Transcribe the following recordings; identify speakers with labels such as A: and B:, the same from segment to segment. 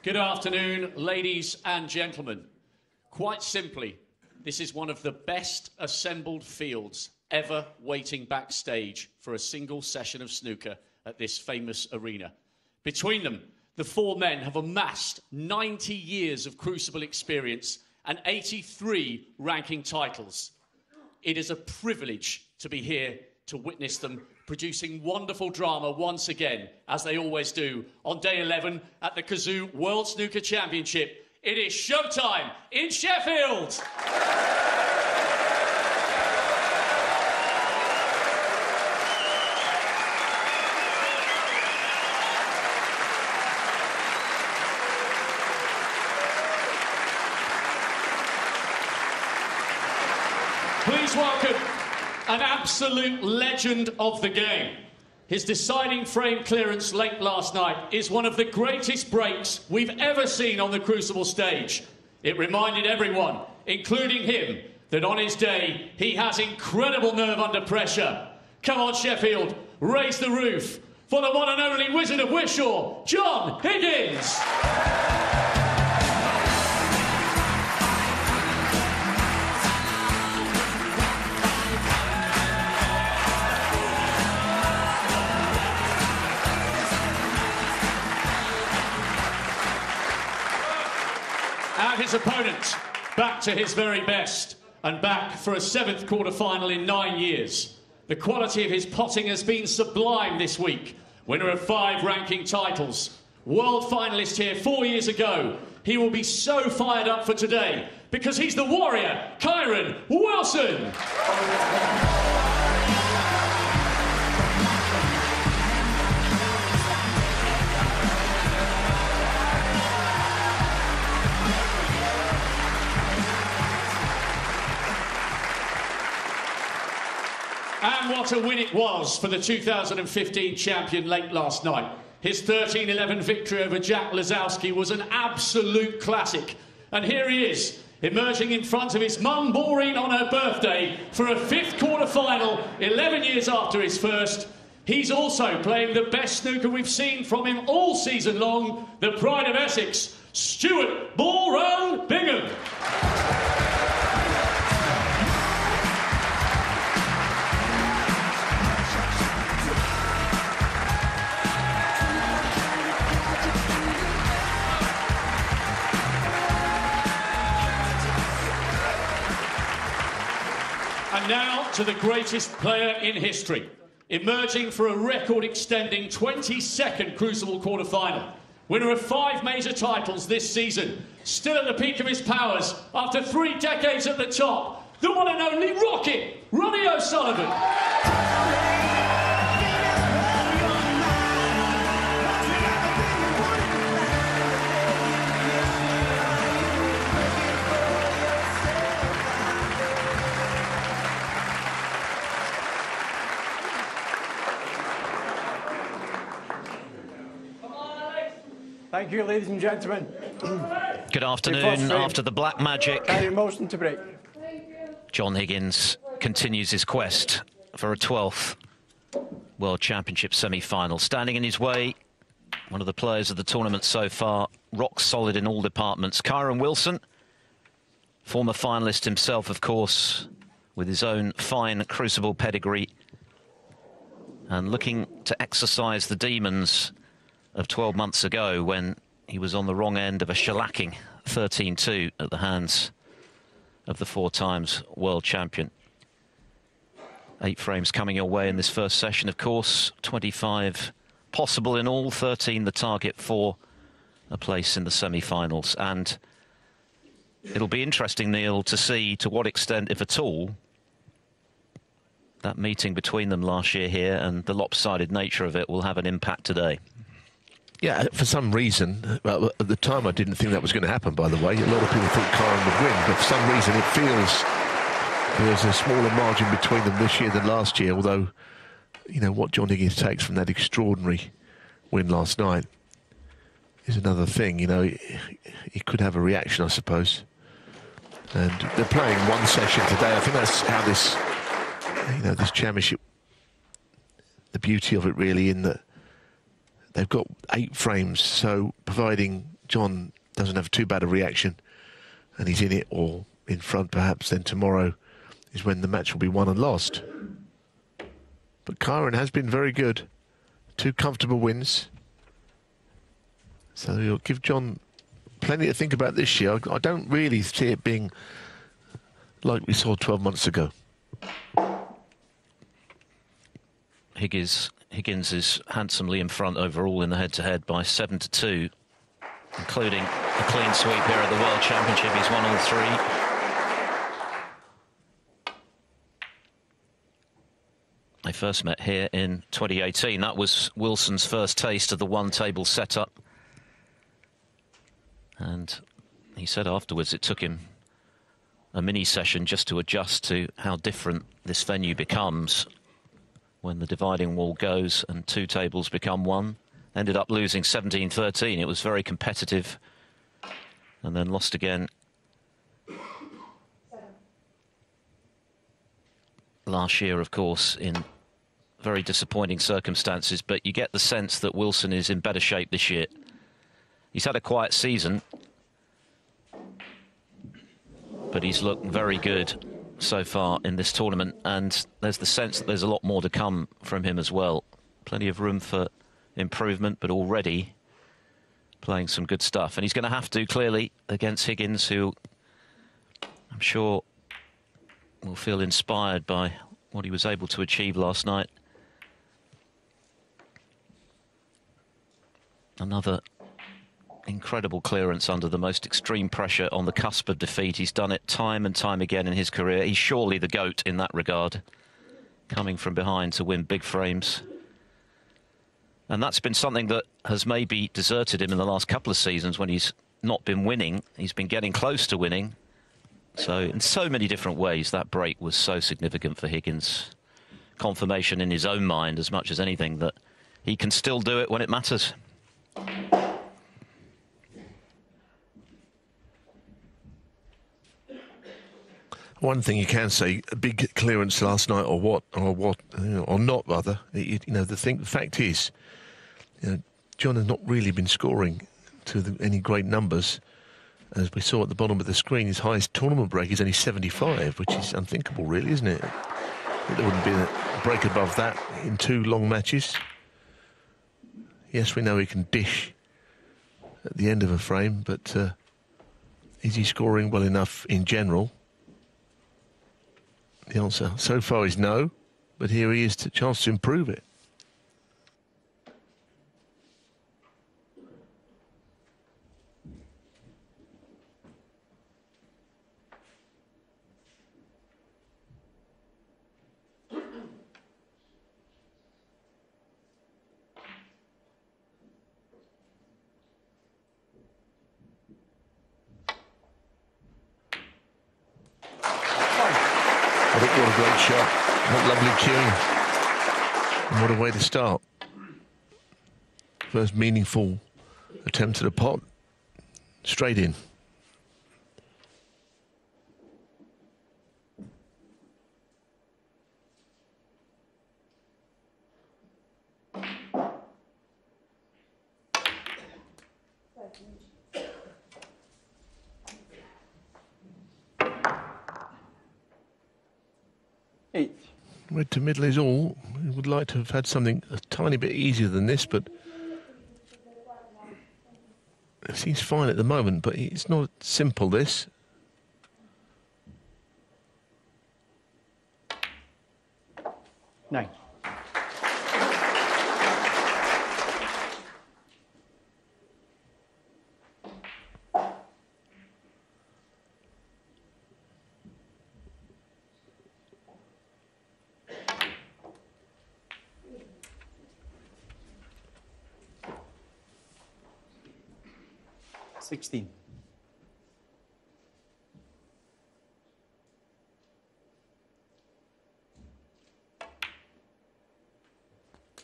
A: Good afternoon, ladies and gentlemen. Quite simply, this is one of the best assembled fields ever waiting backstage for a single session of snooker at this famous arena. Between them, the four men have amassed 90 years of Crucible experience and 83 ranking titles. It is a privilege to be here to witness them producing wonderful drama once again, as they always do, on day 11 at the Kazoo World Snooker Championship. It is showtime in Sheffield! Please welcome an absolute legend of the game. His deciding frame clearance late last night is one of the greatest breaks we've ever seen on the Crucible stage. It reminded everyone, including him, that on his day, he has incredible nerve under pressure. Come on, Sheffield, raise the roof for the one and only Wizard of Wishaw, John Higgins. And his opponent, back to his very best, and back for a seventh quarter-final in 9 years. The quality of his potting has been sublime this week. Winner of 5 ranking titles. World finalist here 4 years ago. He will be so fired up for today, because he's the warrior, Kyren Wilson. And what a win it was for the 2015 champion late last night. His 13-11 victory over Jack Lazowski was an absolute classic. And here he is, emerging in front of his mum Maureen on her birthday for a 5th quarter-final, 11 years after his first. He's also playing the best snooker we've seen from him all season long, the pride of Essex, Stuart Ball-Round Bingham. And now to the greatest player in history, emerging for a record-extending 22nd Crucible quarter-final. Winner of 5 major titles this season, still at the peak of his powers after 3 decades at the top, the one and only Rocket, Ronnie O'Sullivan.
B: Thank you, ladies and gentlemen.
C: Good afternoon. After the black magic,
B: motion to break.
C: John Higgins continues his quest for a 12th World Championship semi-final. Standing in his way, one of the players of the tournament so far, rock solid in all departments, Kyren Wilson, former finalist himself, of course, with his own fine Crucible pedigree, and looking to exercise the demons of 12 months ago when he was on the wrong end of a shellacking 13-2 at the hands of the 4 times world champion. 8 frames coming your way in this first session, of course. 25 possible in all, 13 the target for a place in the semi-finals. And it'll be interesting, Neal, to see to what extent, if at all, that meeting between them last year here and the lopsided nature of it will have an impact today.
D: Yeah, for some reason, well, at the time I didn't think that was going to happen, by the way. A lot of people thought Kyren would win, but for some reason it feels there's a smaller margin between them this year than last year, although, you know, what John Higgins takes from that extraordinary win last night is another thing. You know, he could have a reaction, I suppose. And they're playing one session today. I think that's how this, you know, this championship, the beauty of it really, in that they've got 8 frames, so providing John doesn't have too bad a reaction and he's in it or in front perhaps, then tomorrow is when the match will be won and lost. But Kyren has been very good. 2 comfortable wins. So he'll give John plenty to think about this year. I don't really see it being like we saw 12 months ago.
C: Higgins is handsomely in front overall in the head-to-head by 7-2, including a clean sweep here at the World Championship. He's won all 3. They first met here in 2018. That was Wilson's first taste of the one-table setup. And he said afterwards it took him a mini-session just to adjust to how different this venue becomes when the dividing wall goes and 2 tables become 1. Ended up losing 17-13. It was very competitive and then lost again last year, of course, in very disappointing circumstances. But you get the sense that Wilson is in better shape this year. He's had a quiet season, but he's looked very good so far in this tournament, and there's the sense that there's a lot more to come from him as well. Plenty of room for improvement, but already playing some good stuff. And he's going to have to, clearly, against Higgins, who I'm sure will feel inspired by what he was able to achieve last night. Another incredible clearance under the most extreme pressure on the cusp of defeat. He's done it time and time again in his career. He's surely the GOAT in that regard, coming from behind to win big frames. And that's been something that has maybe deserted him in the last couple of seasons when he's not been winning. He's been getting close to winning. So in so many different ways, that break was so significant for Higgins. Confirmation in his own mind as much as anything that he can still do it when it matters.
D: One thing you can say, a big clearance last night, or not rather. The fact is, John has not really been scoring to any great numbers. As we saw at the bottom of the screen, his highest tournament break is only 75, which is unthinkable, really, isn't it? There wouldn't be a break above that in 2 long matches. Yes, we know he can dish at the end of a frame, but is he scoring well enough in general? The answer so far is no, but here he is, to chance to improve it. What a great shot. What lovely cueing. And what a way to start. First meaningful attempt at a pot. Straight in. Red to middle is all. We would like to have had something a tiny bit easier than this, but it seems fine at the moment, but it's not simple, this.
B: Nine. Sixteen.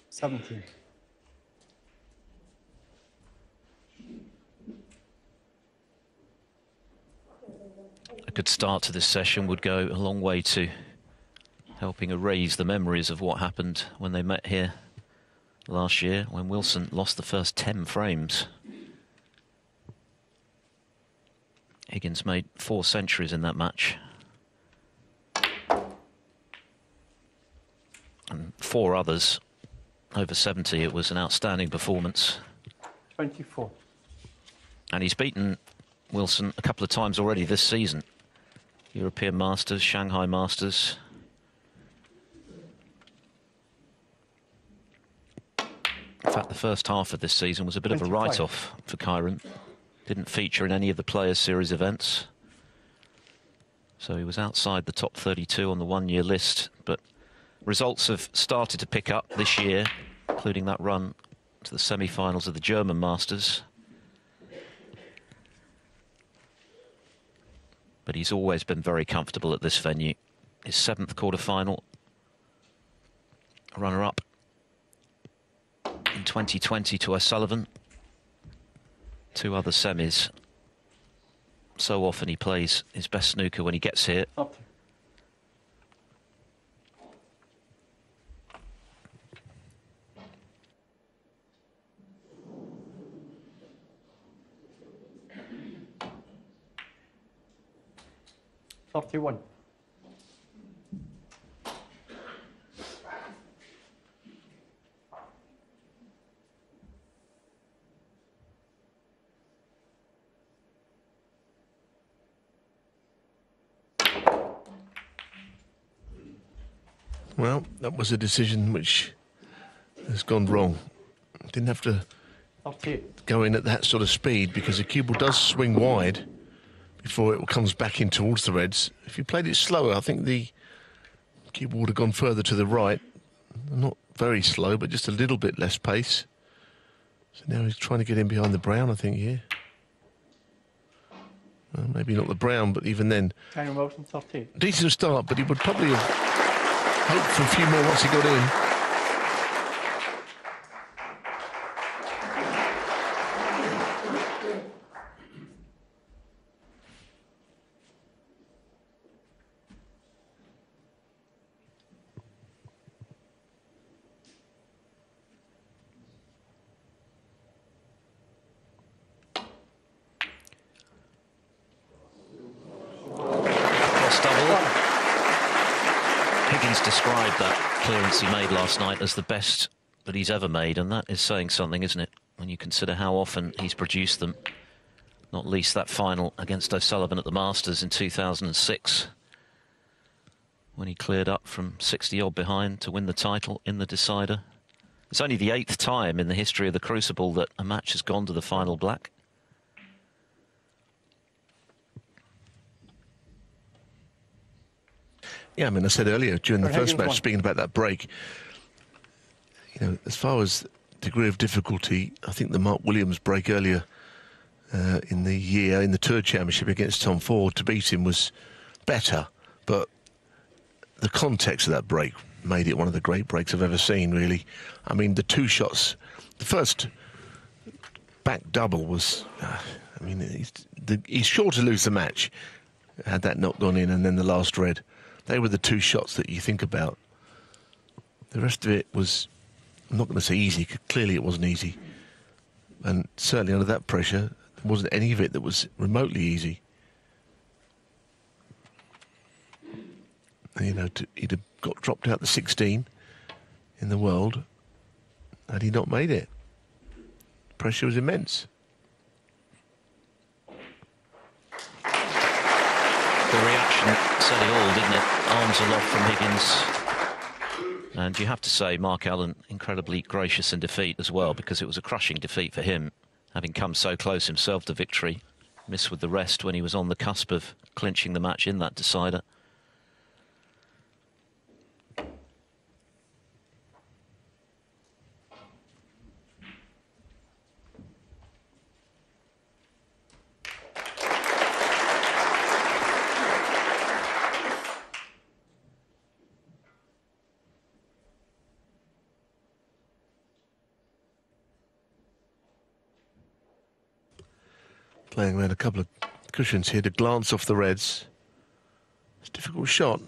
B: 17.
C: A good start to this session would go a long way to helping erase the memories of what happened when they met here last year, when Wilson lost the first 10 frames. Higgins made 4 centuries in that match. And 4 others over 70. It was an outstanding performance.
B: 24.
C: And he's beaten Wilson a couple of times already this season. European Masters, Shanghai Masters. In fact, the first half of this season was a bit 25. Of a write-off for Kyren. Didn't feature in any of the Players' Series events. So he was outside the top 32 on the one-year list. But results have started to pick up this year, including that run to the semi-finals of the German Masters. But he's always been very comfortable at this venue. His 7th quarter-final, runner-up in 2020 to O'Sullivan. 2 other semis. So often he plays his best snooker when he gets here.
B: Up. One.
D: Well, that was a decision which has gone wrong. Didn't have to go in at that sort of speed, because the cue ball does swing wide before it comes back in towards the reds. If you played it slower, I think the cue ball would have gone further to the right. Not very slow, but just a little bit less pace. So now he's trying to get in behind the brown, I think, here. Well, maybe not the brown, but even then, decent start, but he would probably have hoped for a few more once he got in.
C: Described that clearance he made last night as the best that he's ever made, and that is saying something, isn't it, when you consider how often he's produced them, not least that final against O'Sullivan at the Masters in 2006, when he cleared up from 60-odd behind to win the title in the decider. It's only the 8th time in the history of the Crucible that a match has gone to the final black.
D: Yeah, I mean, I said earlier during the first match, speaking about that break, you know, as far as degree of difficulty, I think the Mark Williams break earlier in the year, in the Tour Championship against Tom Ford, to beat him was better. But the context of that break made it one of the great breaks I've ever seen, really. I mean, the 2 shots, the first back double was, I mean, he's sure to lose the match had that not gone in, and then the last red. They were the 2 shots that you think about. The rest of it was, I'm not going to say easy, because clearly it wasn't easy. And certainly under that pressure, there wasn't any of it that was remotely easy. You know, he'd have got dropped out the 16 in the world had he not made it. Pressure was immense.
C: The reaction said it all, didn't it? Arms aloft from Higgins. And you have to say, Mark Allen, incredibly gracious in defeat as well, because it was a crushing defeat for him, having come so close himself to victory. Missed with the rest when he was on the cusp of clinching the match in that decider.
D: Playing around a couple of cushions here to glance off the reds. It's a difficult shot.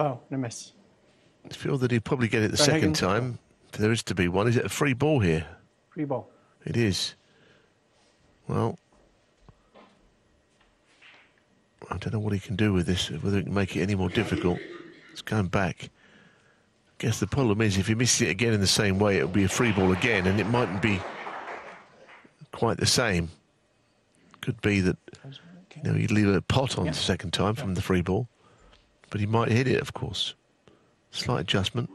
B: Oh, no miss.
D: I feel that he'd probably get it the second time. If there is to be one. Is it a free ball here?
B: Free ball.
D: It is. Well, don't know what he can do with this, whether he can make it any more difficult. It's going back. I guess the problem is if he misses it again in the same way, it'll be a free ball again, and it mightn't be quite the same. Could be that, you know, he'd leave a pot on the second time from the free ball, but he might hit it, of course. Slight adjustment.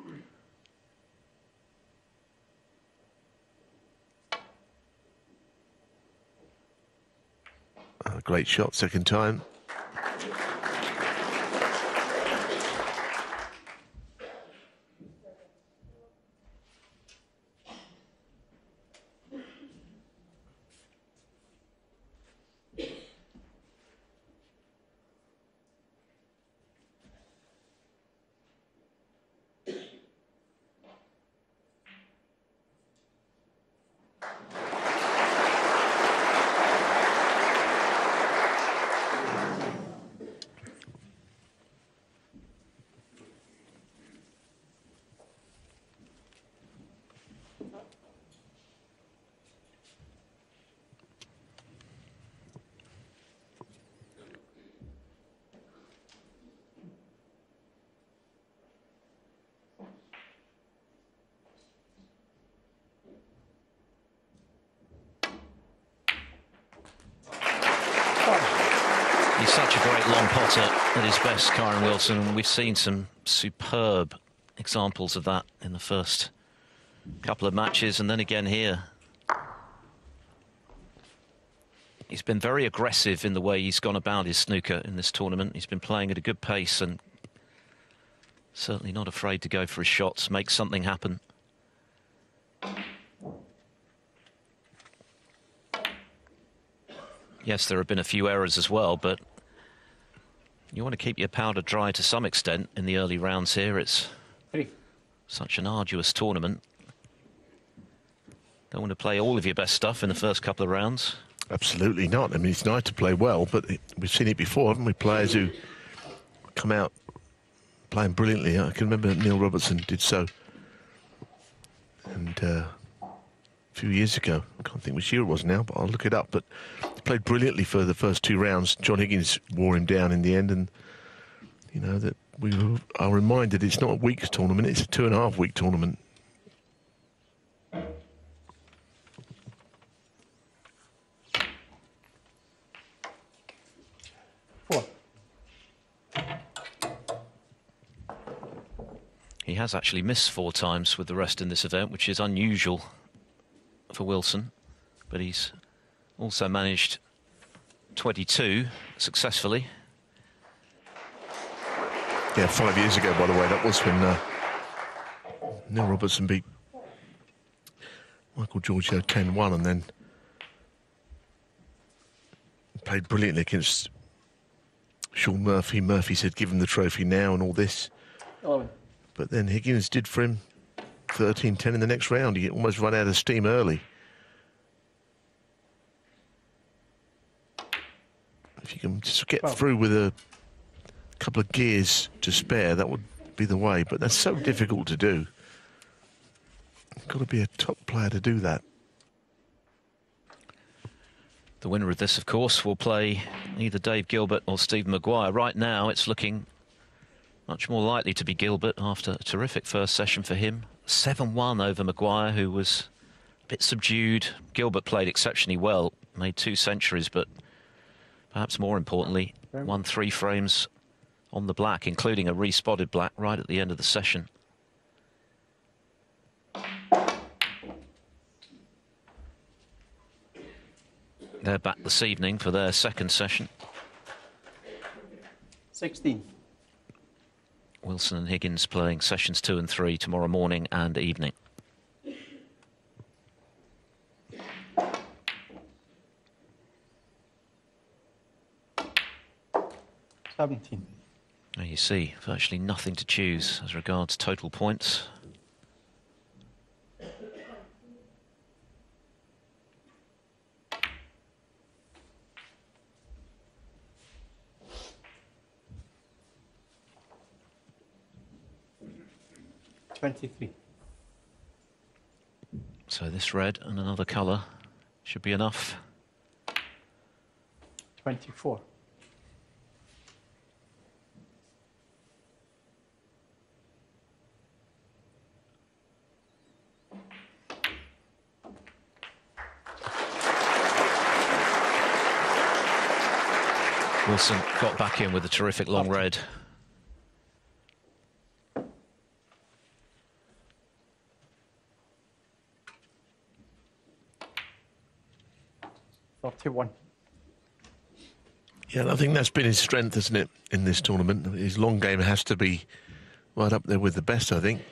D: Great shot, second time.
C: He's such a great long potter at his best, Kyren Wilson, and we've seen some superb examples of that in the first couple of matches, and then again here. He's been very aggressive in the way he's gone about his snooker in this tournament. He's been playing at a good pace and certainly not afraid to go for his shots, make something happen. Yes, there have been a few errors as well, but you want to keep your powder dry to some extent in the early rounds here. It's such an arduous tournament. Don't want to play all of your best stuff in the first couple of rounds.
D: Absolutely not. I mean, it's nice to play well, but we've seen it before, haven't we? Players who come out playing brilliantly. I can remember Neal Robertson did so. And a few years ago, I can't think which year it was now, but I'll look it up. But he played brilliantly for the first two rounds. John Higgins wore him down in the end, and you know that we are reminded it's not a week's tournament; it's a 2.5 week tournament.
C: He has actually missed 4 times with the rest in this event, which is unusual for Wilson, but he's also managed 22 successfully.
D: Yeah, 5 years ago, by the way, that was when Neal Robertson beat Michael Giorgio 10-1 and then played brilliantly against Sean Murphy. Murphy said, give him the trophy now and all this.
B: Oh.
D: But then Higgins did for him 13-10 in the next round. He almost run out of steam early. If you can just get through with a couple of gears to spare, that would be the way. But that's so difficult to do. You've got to be a top player to do that.
C: The winner of this, of course, will play either Dave Gilbert or Steve Maguire. Right now, it's looking much more likely to be Gilbert after a terrific first session for him. 7-1 over Maguire, who was a bit subdued. Gilbert played exceptionally well, made 2 centuries, but perhaps more importantly, won 3 frames on the black, including a re-spotted black right at the end of the session. They're back this evening for their second session.
B: 16.
C: Wilson and Higgins playing sessions 2 and 3 tomorrow morning and evening.
B: Now
C: you see, virtually nothing to choose as regards total points. So this red and another colour should be enough.
B: 24.
C: Wilson got back in with a terrific long red.
B: $31.
D: Yeah, I think that's been his strength, isn't it, in this tournament? His long game has to be right up there with the best, I think.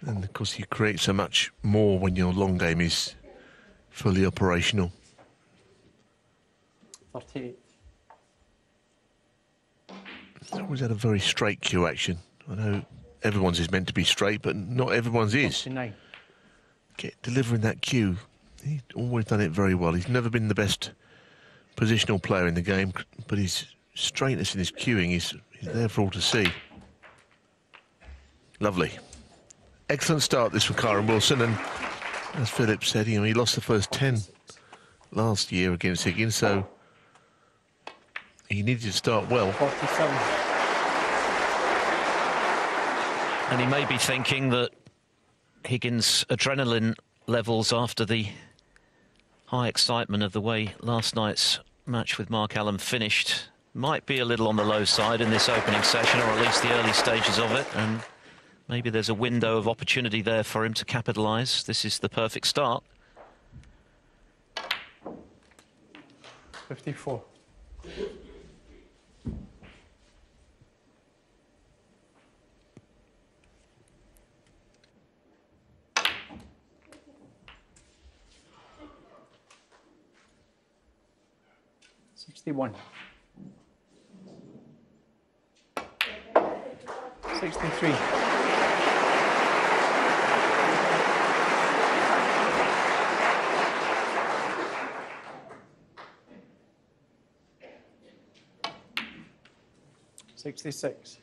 D: And, of course, you create so much more when your long game is fully operational.
B: 38.
D: He's always had a very straight cue action. I know everyone's is meant to be straight, but not everyone's is.
B: 39.
D: Delivering that cue, he's always done it very well. He's never been the best positional player in the game, but his straightness in his cueing is there for all to see. Lovely. Excellent start this for Kyren Wilson, and as Philip said, he lost the first 10 last year against Higgins, so he needed to start well.
B: 47.
C: And he may be thinking that Higgins' adrenaline levels after the high excitement of the way last night's match with Mark Allen finished might be a little on the low side in this opening session, or at least the early stages of it, and maybe there's a window of opportunity there for him to capitalise. This is the perfect start.
B: 54. $61. 63. $66.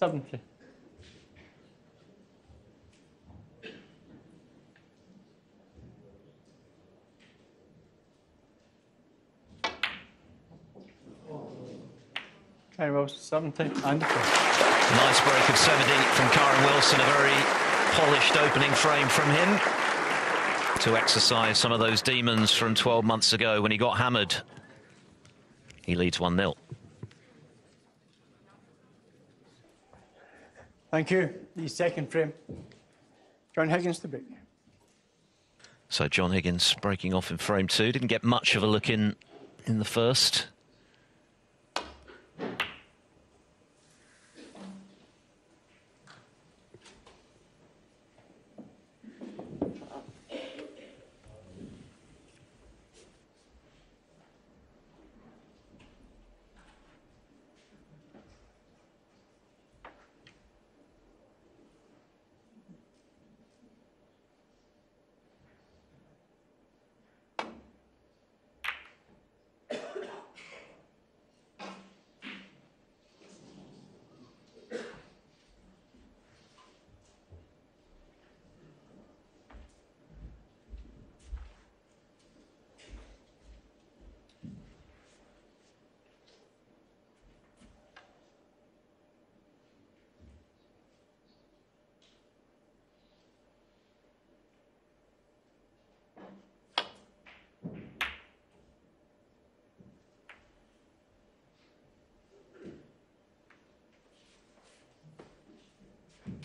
B: $70. Kyren Wilson, 70 and 4.
C: Nice break of 70 from Kyren Wilson, a very polished opening frame from him to exercise some of those demons from 12 months ago when he got hammered. He leads 1-0.
B: Thank you. The second frame. John Higgins to break.
C: So John Higgins breaking off in frame 2. Didn't get much of a look in the first.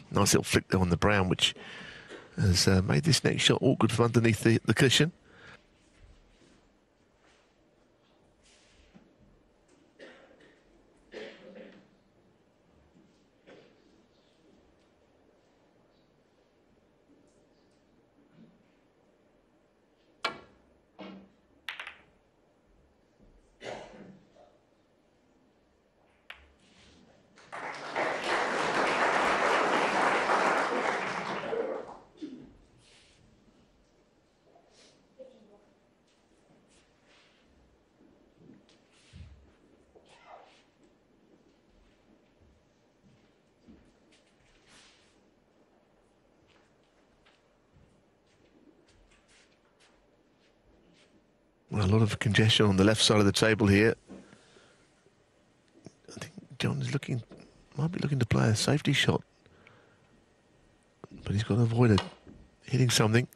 D: Nice little flick there on the brown, which has made this next shot awkward from underneath the cushion. Well, a lot of congestion on the left side of the table here. I think John is might be looking to play a safety shot But he's got to avoid hitting something.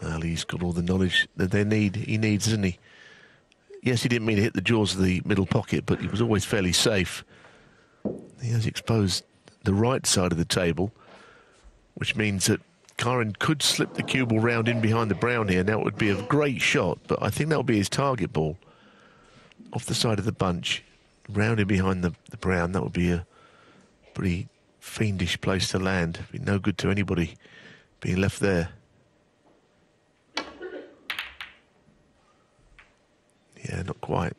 D: Well, he's got all the knowledge that he needs, isn't he? Yes, he didn't mean to hit the jaws of the middle pocket, but he was always fairly safe. He has exposed the right side of the table, which means that Kyren could slip the cue ball round in behind the brown here. Now it would be a great shot, but I think that would be his target ball. Off the side of the bunch, round in behind the brown. That would be a pretty fiendish place to land. Be no good to anybody being left there. Yeah, not quite.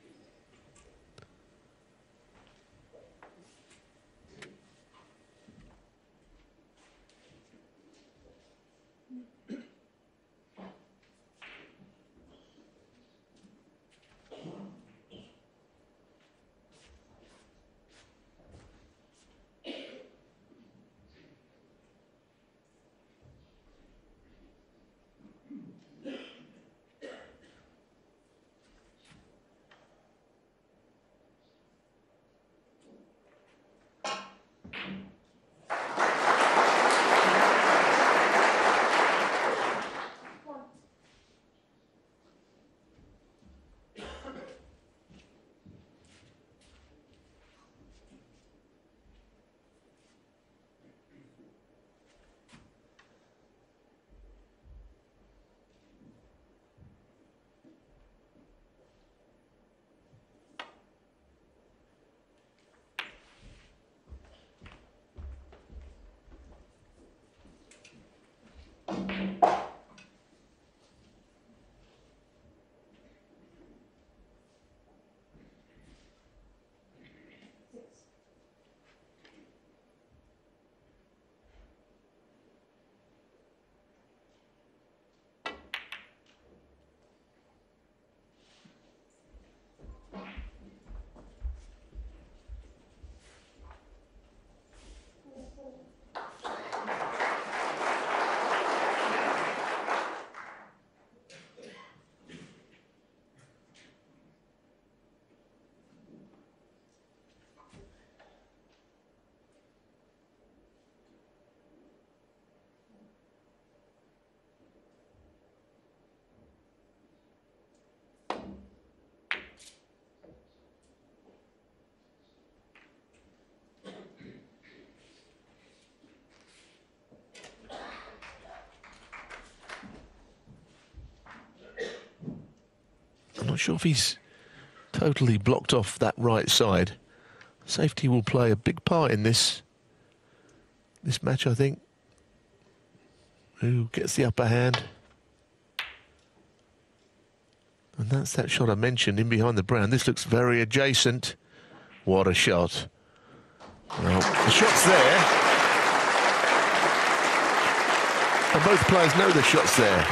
D: I'm not sure if he's totally blocked off that right side. Safety will play a big part in this match, I think. Who gets the upper hand? And that's that shot I mentioned in behind the brown. This looks very adjacent. What a shot. Well, the shot's there. And both players know the shot's there.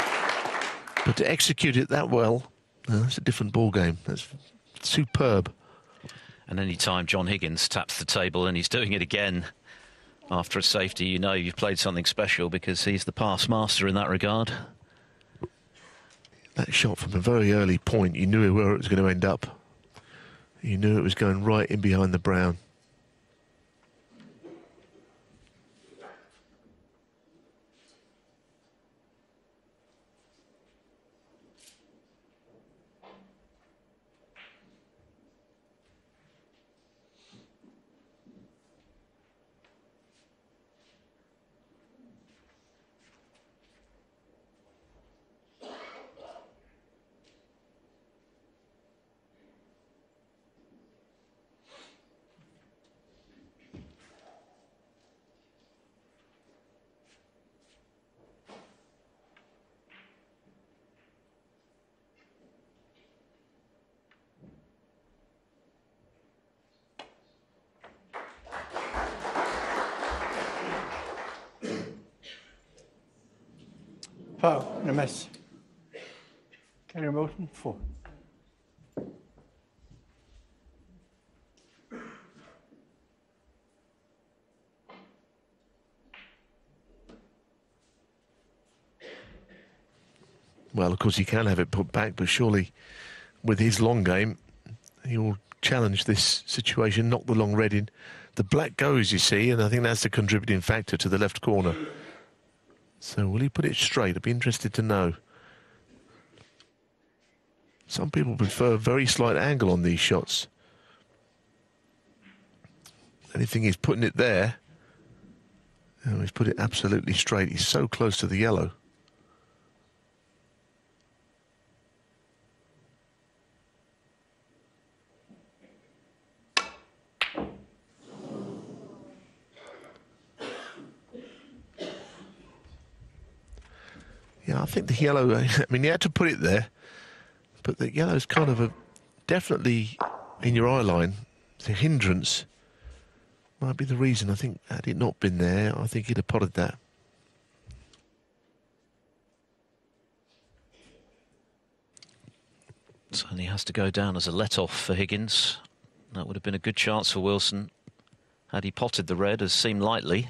D: But to execute it that well, that's a different ball game. That's superb.
C: And any time John Higgins taps the table, and he's doing it again after a safety, you know you've played something special, because he's the pass master in that regard.
D: That shot from a very early point, you knew where it was going to end up. You knew it was going right in behind the brown.
B: Foul and a miss. Kyren Wilson, 4.
D: Well, of course, he can have it put back, but surely with his long game, he will challenge this situation, knock the long red in. The black goes, you see, and I think that's the contributing factor to the left corner. So will he put it straight? I'd be interested to know. Some people prefer a very slight angle on these shots. Anything he's putting it there. And he's put it absolutely straight. He's so close to the yellow. Yeah, I think the yellow, I mean, you had to put it there, but the yellow's kind of definitely in your eye line. It's a hindrance. Might be the reason. I think had it not been there, I think he'd have potted that.
C: Certainly has to go down as a let-off for Higgins. That would have been a good chance for Wilson had he potted the red, as seemed likely.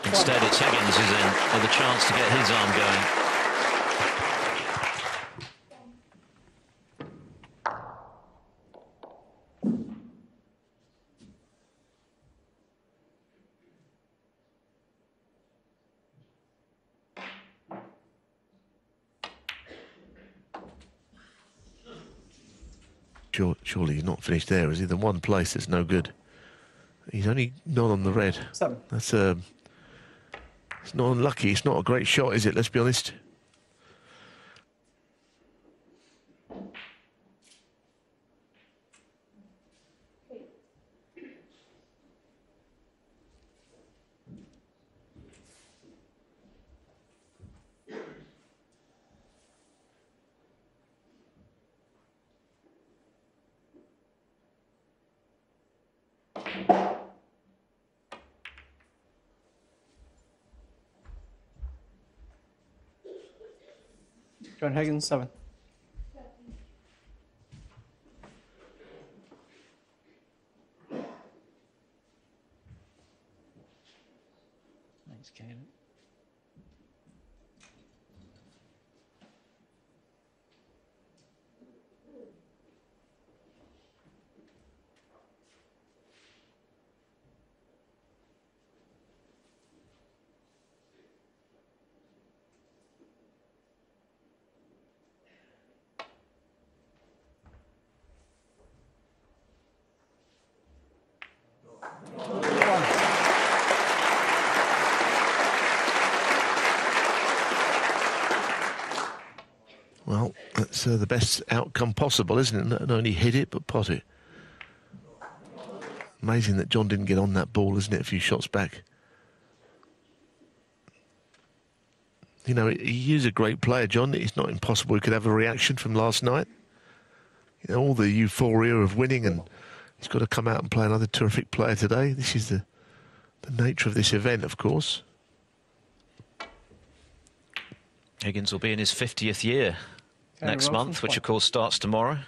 C: Instead, it's Higgins who's in with a chance to get his arm going.
D: Surely he's not finished there, is he? The one place that's no good. He's only not on the red.
B: 7.
D: That's it's not unlucky. It's not a great shot, is it? Let's be honest.
B: John Higgins, 7. Thanks, Kyren.
D: Well, that's the best outcome possible, isn't it? Not only hit it, but pot it. Amazing that John didn't get on that ball, isn't it? A few shots back. You know, he's a great player, John. It's not impossible he could have a reaction from last night. You know, all the euphoria of winning, and he's got to come out and play another terrific player today. This is the nature of this event, of course.
C: Higgins will be in his 50th year next month, which of course starts tomorrow.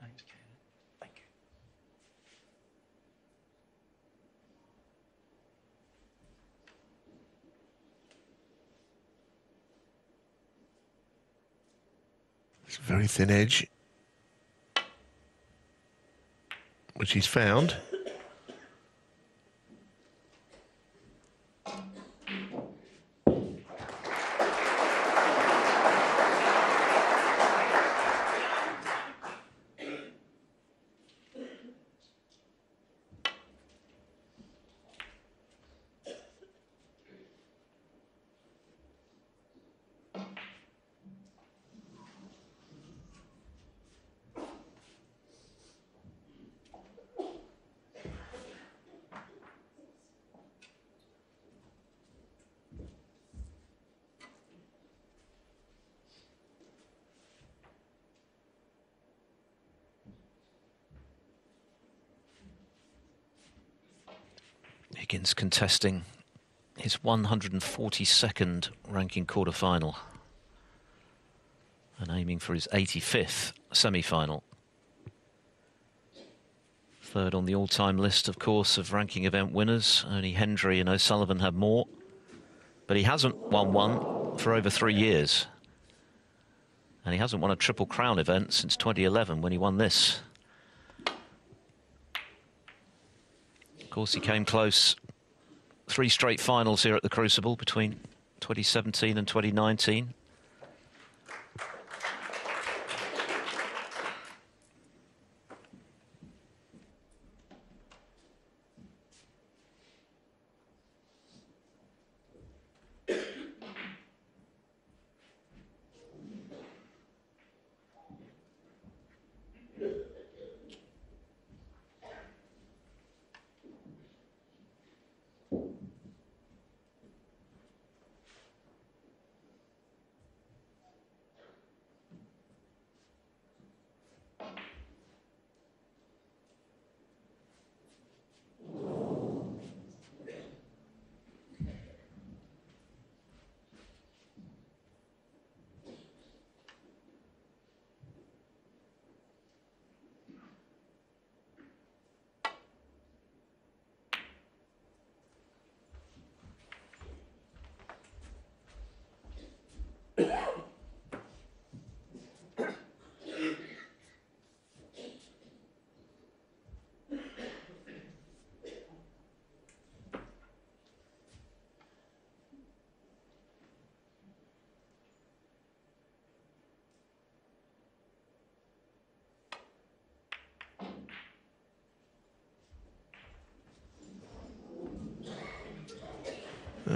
B: Thanks, Kyren. Thank you.
D: It's a very thin edge, which he's found.
C: Higgins contesting his 142nd ranking quarter-final and aiming for his 85th semi-final. Third on the all-time list, of course, of ranking event winners. Only Hendry and O'Sullivan have more. But he hasn't won one for over 3 years. And he hasn't won a Triple Crown event since 2011 when he won this. Of course, he came close 3 straight finals here at the Crucible between 2017 and 2019.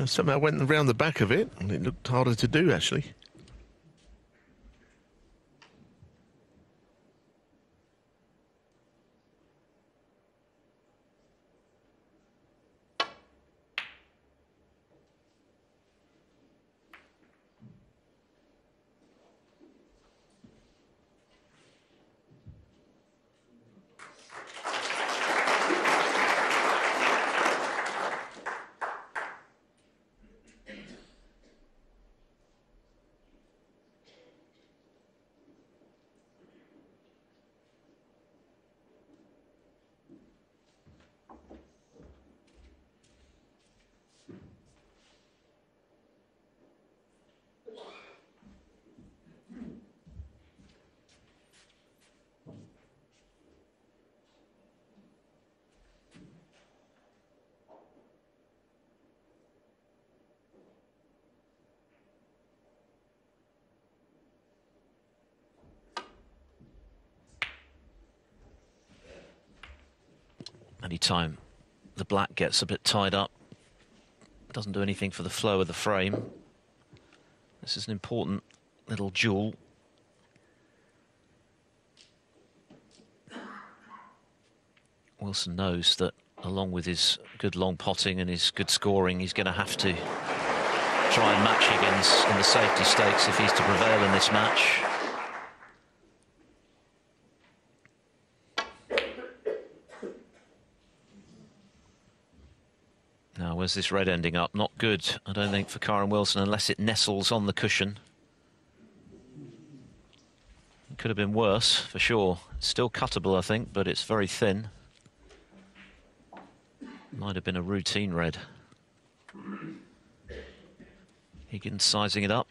D: Somehow went around the back of it, and it looked harder to do, actually.
C: Anytime the black gets a bit tied up, doesn't do anything for the flow of the frame. This is an important little jewel. Wilson knows that along with his good long potting and his good scoring, he's going to have to try and match Higgins in the safety stakes if he's to prevail in this match. Now, where's this red ending up? Not good, I don't think, for Kyren Wilson, unless it nestles on the cushion. It could have been worse, for sure. It's still cuttable, I think, but it's very thin. Might have been a routine red. Higgins sizing it up.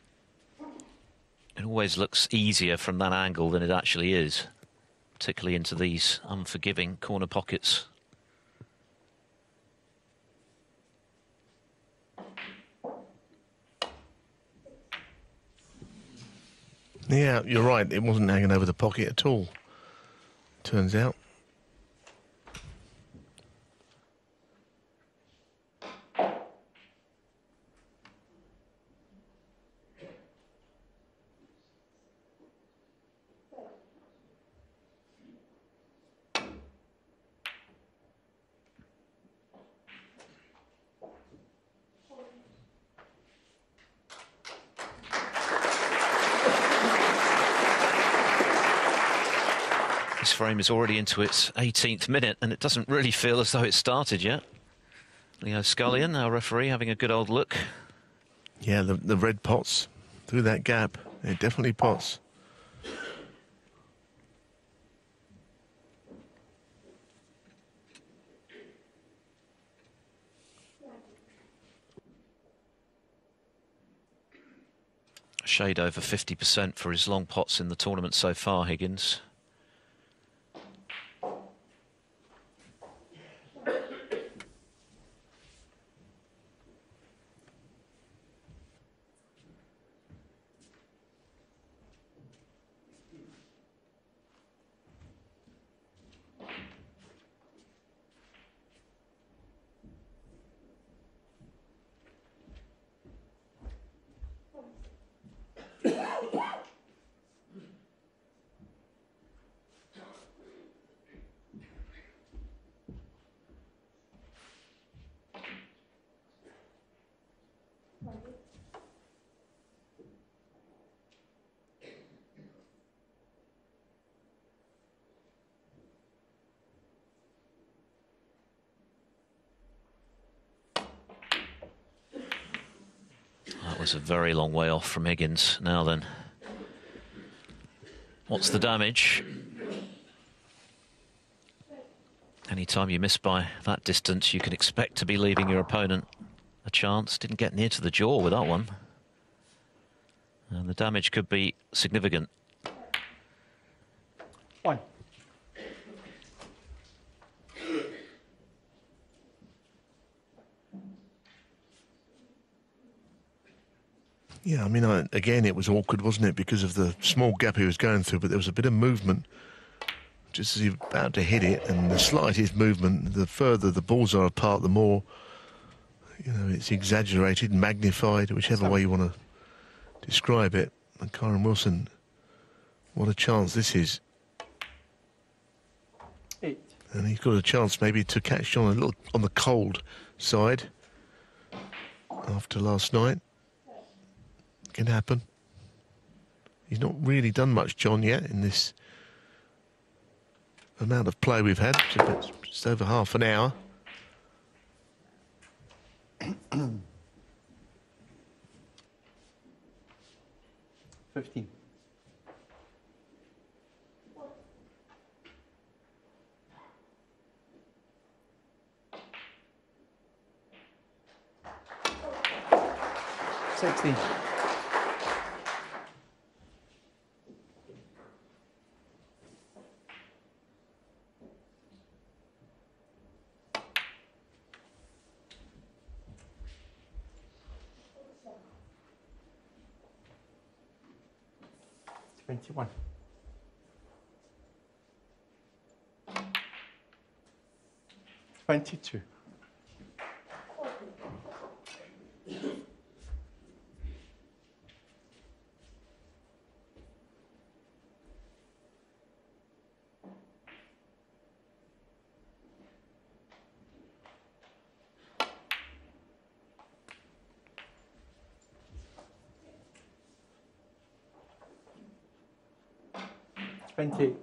C: It always looks easier from that angle than it actually is, particularly into these unforgiving corner pockets.
D: Yeah, you're right. It wasn't hanging over the pocket at all, turns out.
C: This frame is already into its 18th minute, and it doesn't really feel as though it started yet. Leo Scullion, our referee, having a good old look.
D: Yeah, the red pots through that gap. It definitely pots.
C: Shade over 50% for his long pots in the tournament so far, Higgins. That was a very long way off from Higgins. Now then, what's the damage? Anytime you miss by that distance, you can expect to be leaving your opponent a chance. Didn't get near to the jaw with that one. And the damage could be significant.
B: 1.
D: Yeah, I mean, again, it was awkward, wasn't it, because of the small gap he was going through, but there was a bit of movement just as he was about to hit it, and the slightest movement, the further the balls are apart, the more, you know, it's exaggerated, magnified, whichever way you want to describe it. And Kyren Wilson, what a chance this is.
B: 8.
D: And he's got a chance maybe to catch John a little on the cold side after last night. Can happen. He's not really done much, John, yet in this amount of play we've had. Just over half an hour.
B: 15. $16. 21. 22. 28.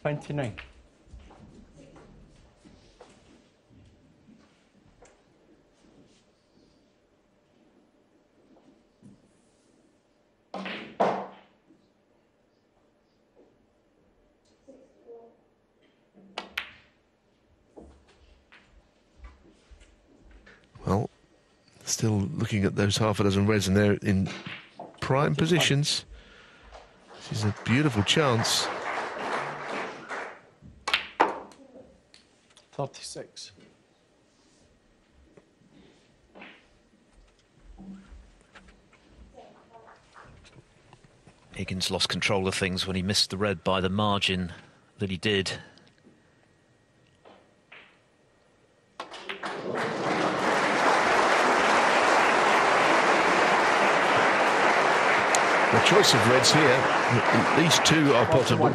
B: 29.
D: 'Still looking at those half a dozen reds, and they're in prime positions. This is a beautiful chance.
B: 36.
C: Higgins lost control of things when he missed the red by the margin that he did.
D: The choice of reds here, at least two are potable.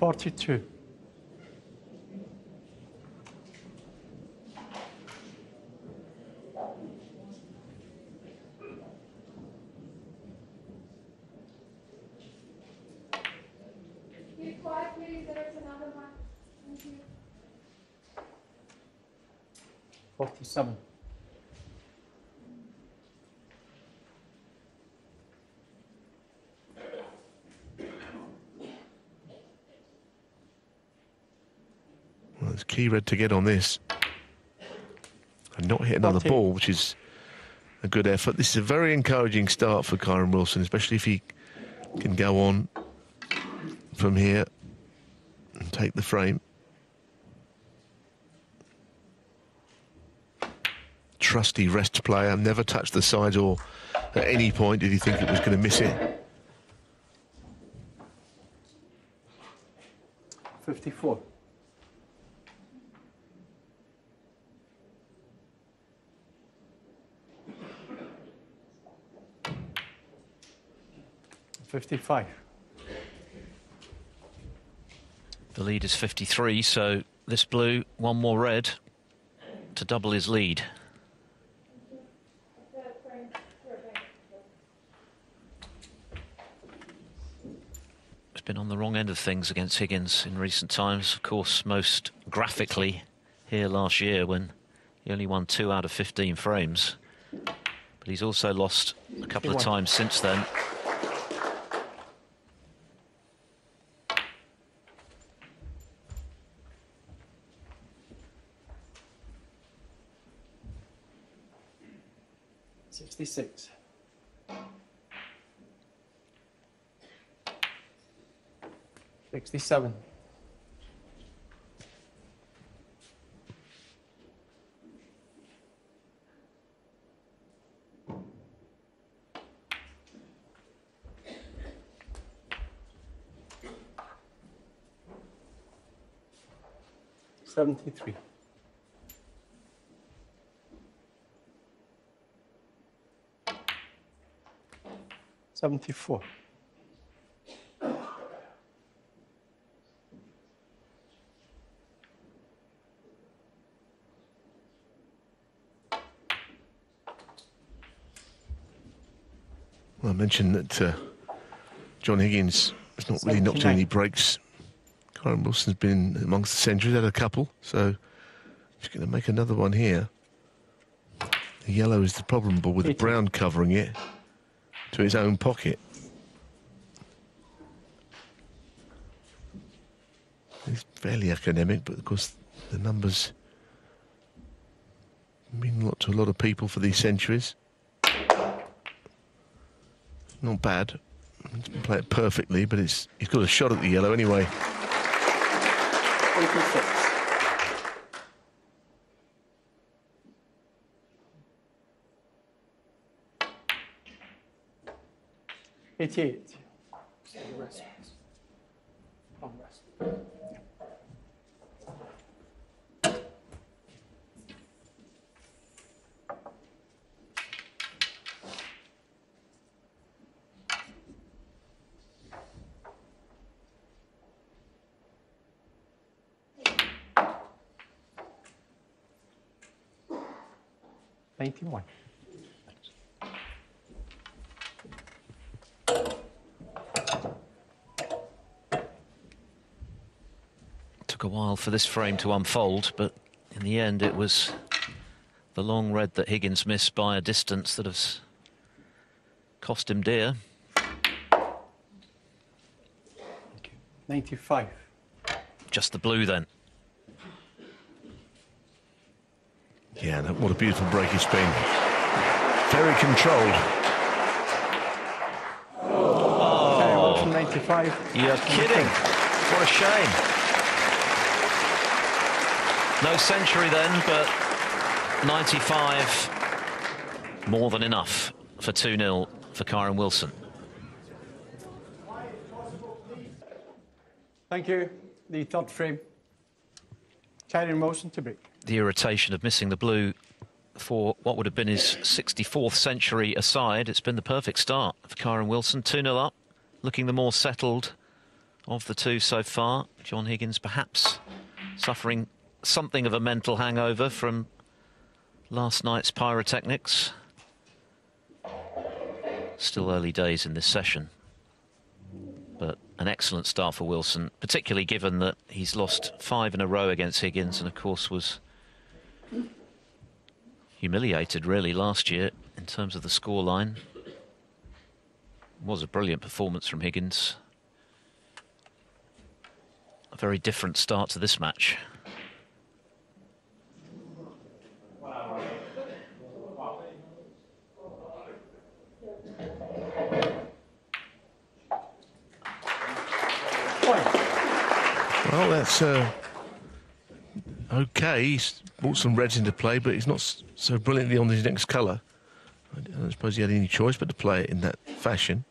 B: 42.
E: Be quiet, please. There's another one. Thank you.
B: 47.
D: Well, it's Kyren to get on this and not hit another
B: 40.
D: ball, which is a good effort. This is a very encouraging start for Kyren Wilson, especially if he can go on from here and take the frame. Trusty rest player, never touched the sides or at any point did he think it was going to miss it.
B: 54. $55.
C: The lead is 53, so this blue, one more red to double his lead. He's been on the wrong end of things against Higgins in recent times. Of course, most graphically here last year when he only won 2 out of 15 frames. But he's also lost a couple of times since then.
B: $66. $67. $73. $74.
D: Well, I mentioned that John Higgins has not really knocked
B: 79.
D: any breaks. Kyren Wilson's been amongst the centuries, had a couple, so he's going to make another one here. The yellow is the problem ball with the
B: 80.
D: brown covering it to his own pocket. He's fairly academic, but of course the numbers mean a lot to a lot of people for these centuries. Not bad. He's been playing it perfectly, but he's got a shot at the yellow anyway.
B: 86. $88. Long rest. $91.
C: Took a while for this frame to unfold, but in the end it was the long red that Higgins missed by a distance that has cost him dear.
B: 95.
C: Just the blue then.
D: Yeah, what a beautiful break it's been. Very controlled.
B: Oh. 95.
C: You're kidding. What a shame. No century then, but 95, more than enough for 2-0 for Kyren Wilson.
B: Thank you. The third frame. Kyren Wilson to break.
C: The irritation of missing the blue for what would have been his 64th century aside. It's been the perfect start for Kyren Wilson. 2-0 up, looking the more settled of the two so far. John Higgins perhaps suffering something of a mental hangover from last night's pyrotechnics. Still early days in this session, but an excellent start for Wilson, particularly given that he's lost 5 in a row against Higgins and of course was humiliated really last year in terms of the scoreline. It was a brilliant performance from Higgins. A very different start to this match.
D: Well, that's okay. He's brought some reds into play, but he's not so brilliantly on his next colour. I don't suppose he had any choice but to play it in that fashion.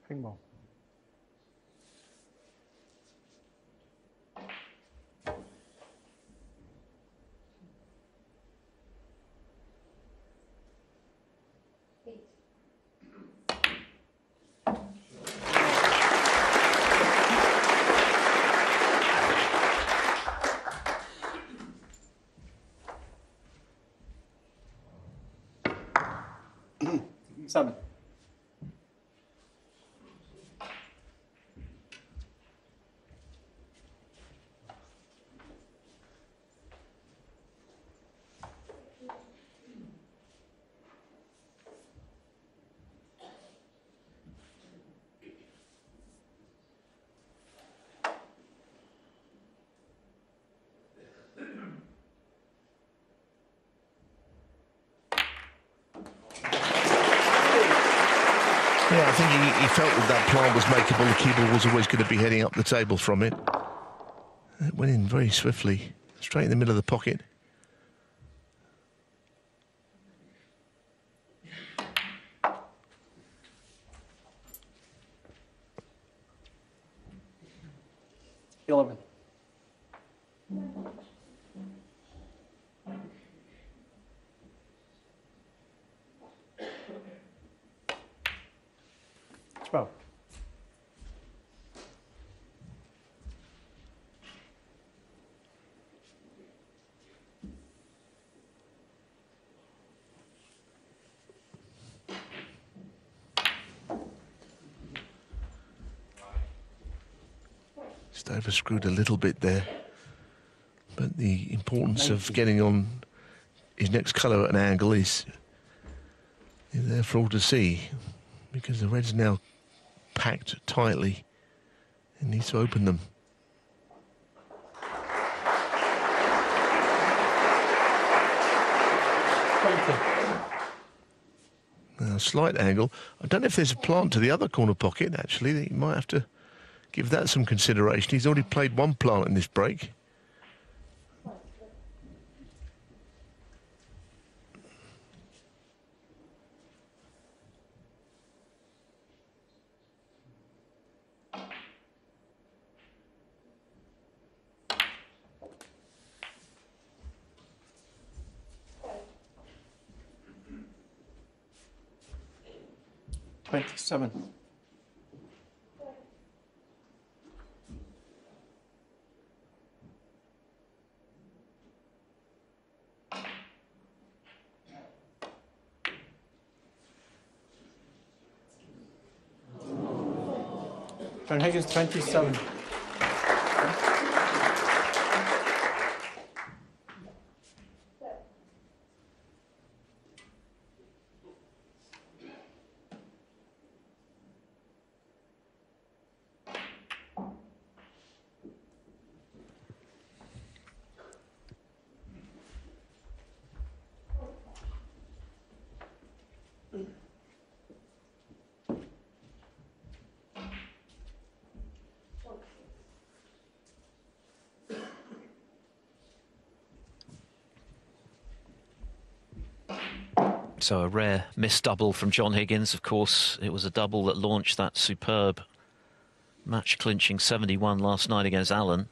B: Ping ball. Seven.
D: Yeah, I think he felt that plan was makeable. The cue ball was always going to be heading up the table from it. It went in very swiftly, straight in the middle of the pocket.
B: Eleven. Well.
D: Just overscrewed a little bit there. But the importance of getting on his next colour at an angle is there for all to see, because the red's now packed tightly and needs to open them. Now, a slight angle. I don't know if there's a plant to the other corner pocket, actually. You might have to give that some consideration. He's already played one plant in this break.
B: Seven. John Higgins, 27.
C: So a rare missed double from John Higgins. Of course, it was a double that launched that superb match-clinching 71 last night against Allen.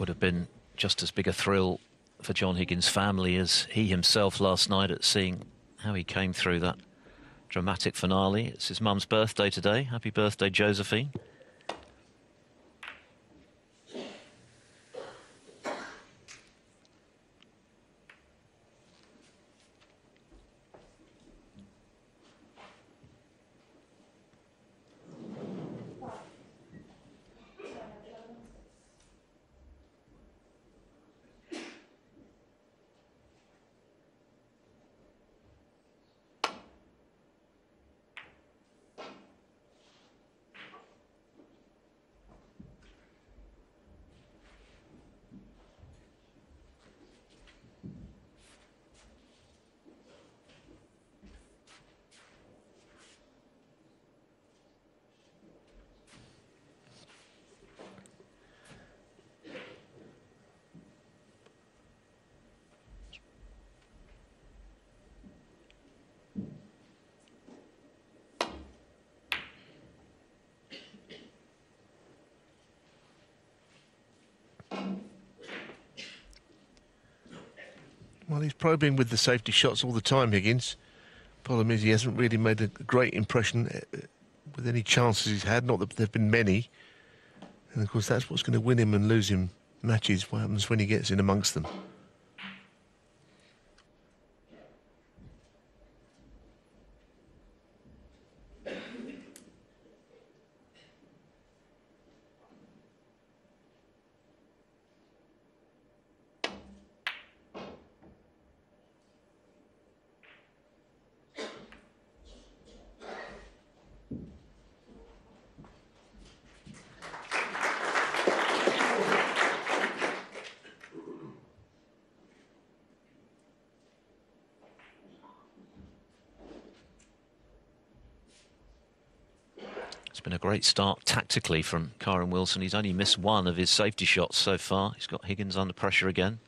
C: would have been just as big a thrill for John Higgins' family as he himself last night at seeing how he came through that dramatic finale. It's his mum's birthday today. Happy birthday, Josephine.
D: Well, he's probing with the safety shots all the time, Higgins. Problem is he hasn't really made a great impression with any chances he's had. Not that there have been many. And, of course, that's what's going to win him and lose him matches. What happens when he gets in amongst them?
C: It's been a great start tactically from Kyren Wilson. He's only missed one of his safety shots so far. He's got Higgins under pressure again.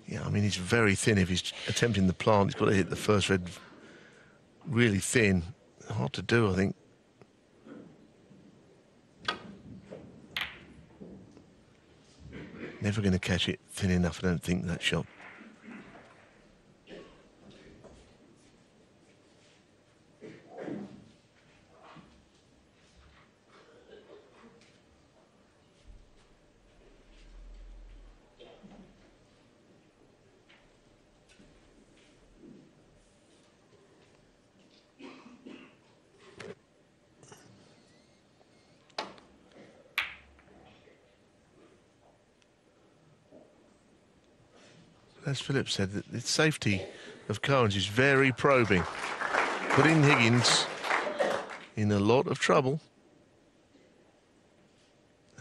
C: Yeah, I mean, he's very thin. If he's attempting the plant, he's got to hit the first red really thin. Hard to do, I think. Never going to catch it thin enough, I don't think, that shot. As Philip said, the safety of Kyren's is very probing, putting Higgins in a lot of trouble.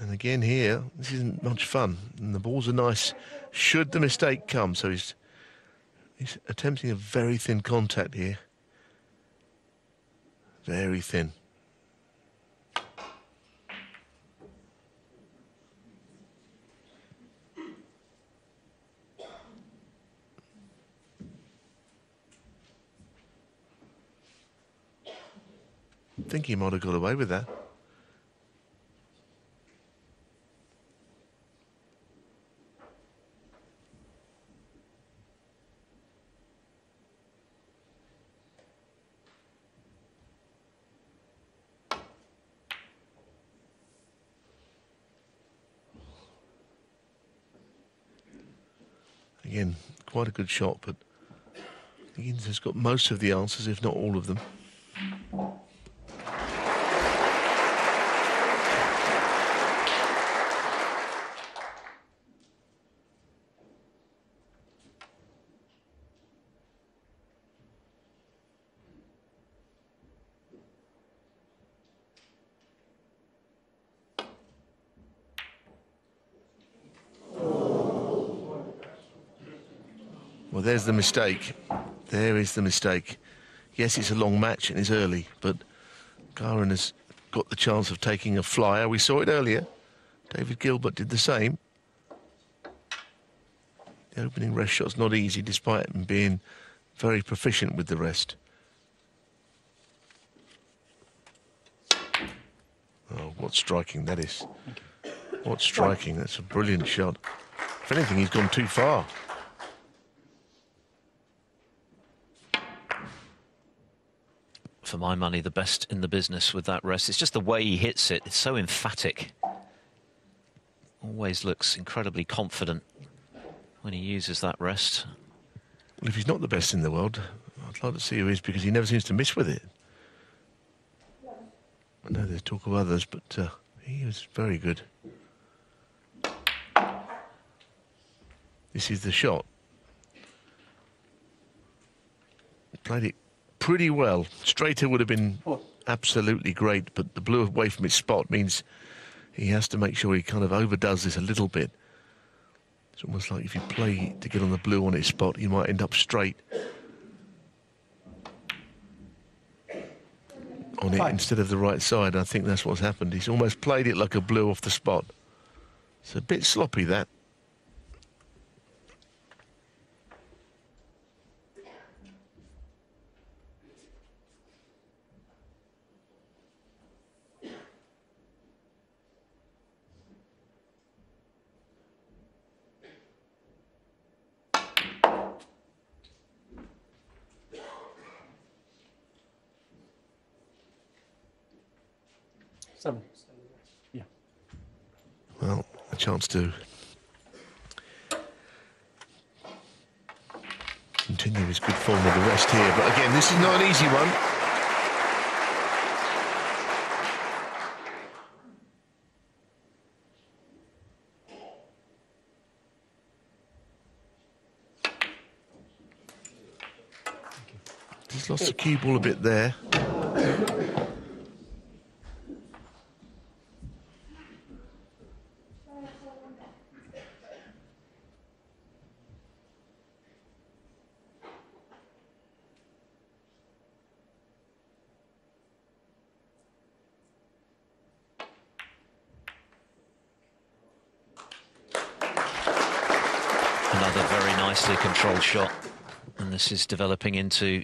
C: And again here, this isn't much fun. And the balls are nice should the mistake come. So he's attempting a very thin contact here. Very thin. I think he might have got away with that. Again,
D: quite a good shot, but Higgins has got most of the answers, if not all of them. Well, there's the mistake. There is the mistake. Yes, it's a long match and it's early, but Kyren has got the chance of taking a flyer. We saw it earlier. David Gilbert did the same. The opening rest shot's not easy, despite him being very proficient with the rest. Oh, what striking that is. What striking. That's a brilliant shot. If anything, he's gone too far.
C: For my money, the best in the business with that rest. It's just the way he hits it. It's so emphatic. Always looks incredibly confident when he uses that rest.
D: Well, if he's not the best in the world, I'd like to see who is, because he never seems to miss with it. I know there's talk of others, but he was very good. This is the shot. Played it pretty well. Straighter would have been absolutely great, but the blue away from his spot means he has to make sure he kind of overdoes this a little bit. It's almost like if you play to get on the blue on his spot, you might end up straight on it instead of the right side. I think that's what's happened. He's almost played it like a blue off the spot. It's a bit sloppy, that.
B: Yeah.
D: Well, a chance to continue his good form with the rest here. But again, this is not an easy one. He's lost the cue ball a bit there.
C: Another very nicely controlled shot, and this is developing into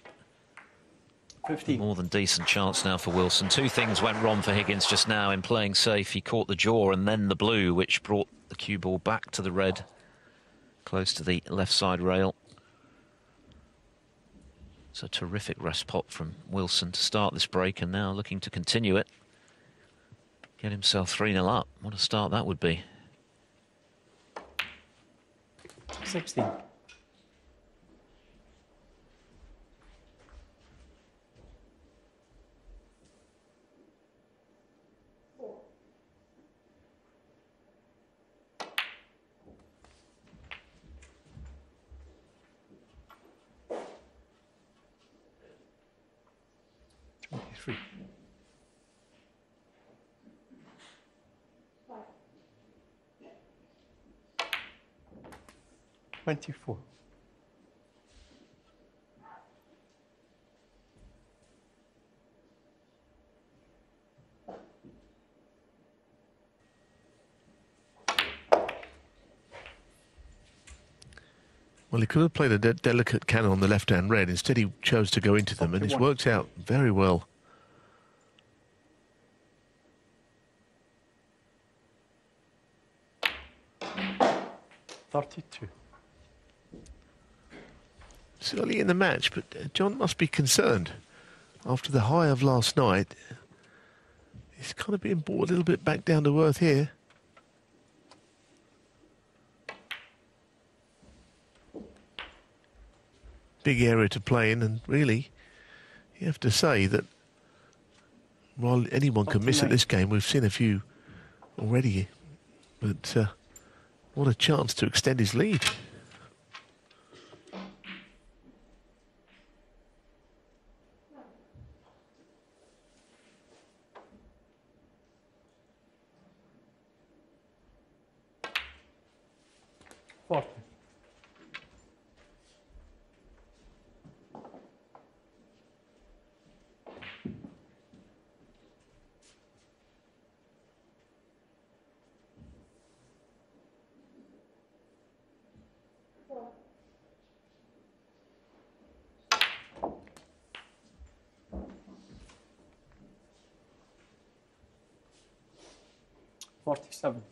B: 15.
C: more than decent chance now for Wilson. Two things went wrong for Higgins just now in playing safe. He caught the jaw and then the blue, which brought the cue ball back to the red, close to the left side rail. It's a terrific rest pot from Wilson to start this break, and now looking to continue it. Get himself 3-0 up. What a start that would be.
B: 16. Three. 24.
D: Well, he could have played a delicate cannon on the left-hand red. Instead, he chose to go into them, and it's worked out very well.
B: $32.
D: It's early in the match, but John must be concerned. After the high of last night, he's kind of being brought a little bit back down to earth here. big area to play in, and really, you have to say that while anyone can miss at this game, we've seen a few already, but what a chance to extend his lead.
B: Fourth. 47.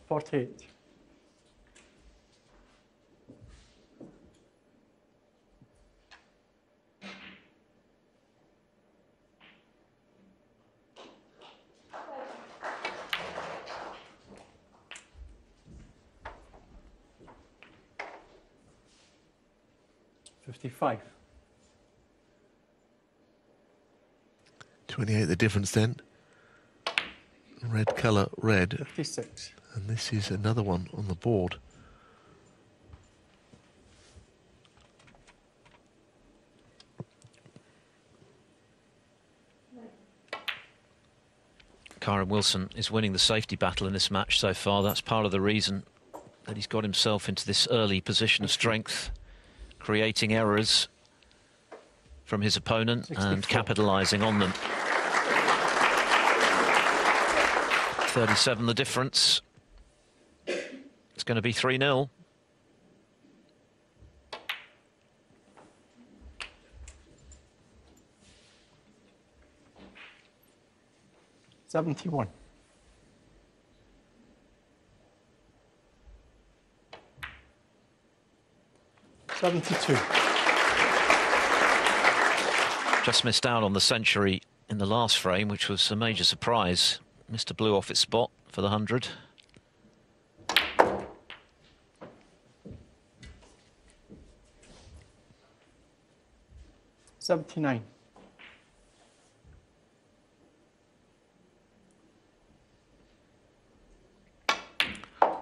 B: 48. 55.
D: 28 the difference then. Red colour, red.
B: 56.
D: And this is another one on the board.
C: Kyren Wilson is winning the safety battle in this match so far. That's part of the reason that he's got himself into this early position of strength, creating errors from his opponent
B: 64.
C: and capitalising on them. 37 the difference. It's going to be 3-0.
B: $71. $72.
C: Just missed out on the century in the last frame, which was a major surprise. Mr. Blue off its spot for the 100.
B: $79.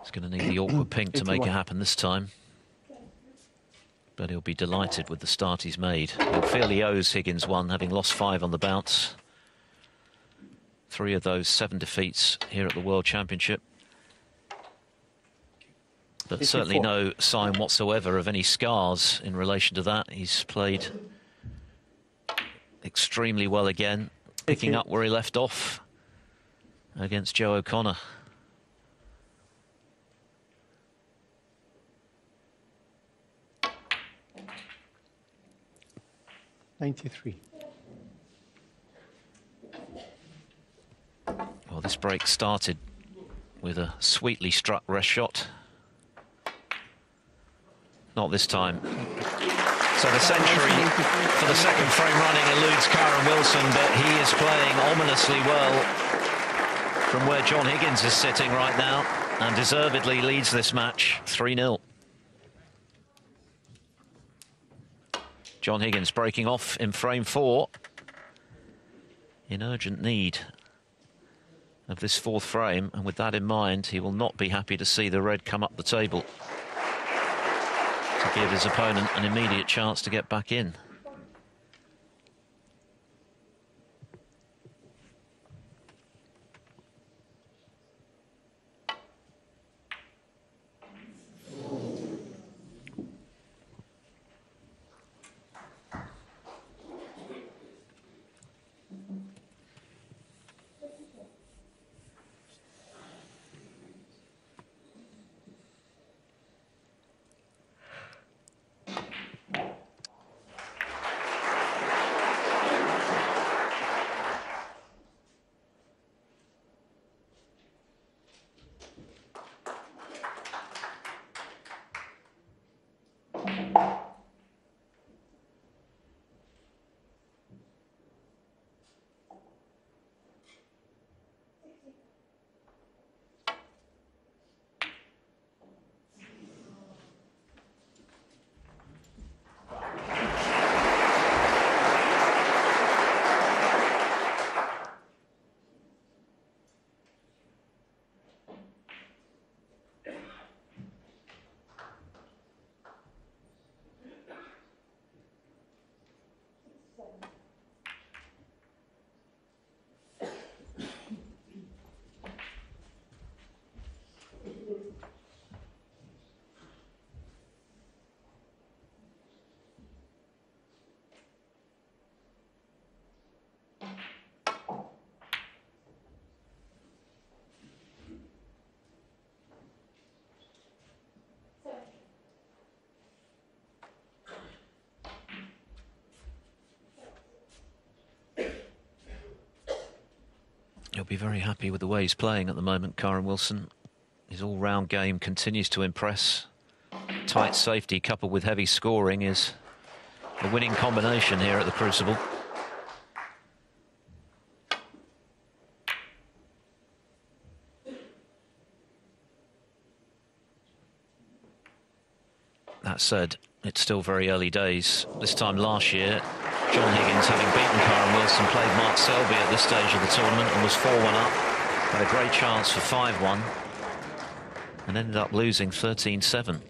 C: He's going to need the awkward pink to make it
B: 81.
C: happen this time. But he'll be delighted with the start he's made. He'll feel he owes Higgins one, having lost 5 on the bounce. 3 of those 7 defeats here at the World Championship. But
B: 54.
C: certainly no sign whatsoever of any scars in relation to that. He's played extremely well again, picking up where he left off against Joe O'Connor.
B: $93.
C: Well, this break started with a sweetly struck rest shot. Not this time. So the century for the second frame running eludes Kyren Wilson, but he is playing ominously well from where John Higgins is sitting right now, and deservedly leads this match 3-0. John Higgins breaking off in frame 4 in urgent need of this 4th frame, and with that in mind, he will not be happy to see the red come up the table to give his opponent an immediate chance to get back in. He'll be very happy with the way he's playing at the moment, Kyren Wilson. His all-round game continues to impress. Tight safety coupled with heavy scoring is a winning combination here at the Crucible. That said, it's still very early days. This time last year, John Higgins, having beaten Kyren Wilson, played Mark Selby at this stage of the tournament and was 4-1 up. Had a great chance for 5-1 and ended up losing 13-7.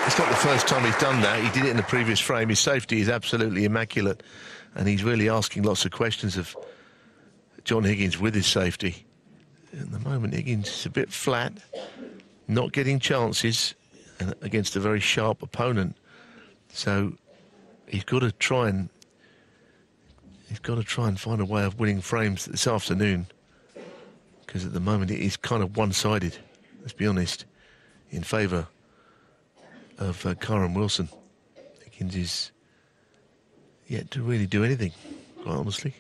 D: It's not the first time he's done that. He did it in the previous frame. His safety is absolutely immaculate, and he's really asking lots of questions of John Higgins with his safety. At the moment, Higgins is a bit flat, not getting chances against a very sharp opponent. So he's got to try and find a way of winning frames this afternoon, because at the moment it is kind of one-sided, let's be honest, in favour of Kyren Wilson. Higgins is yet to really do anything, quite honestly.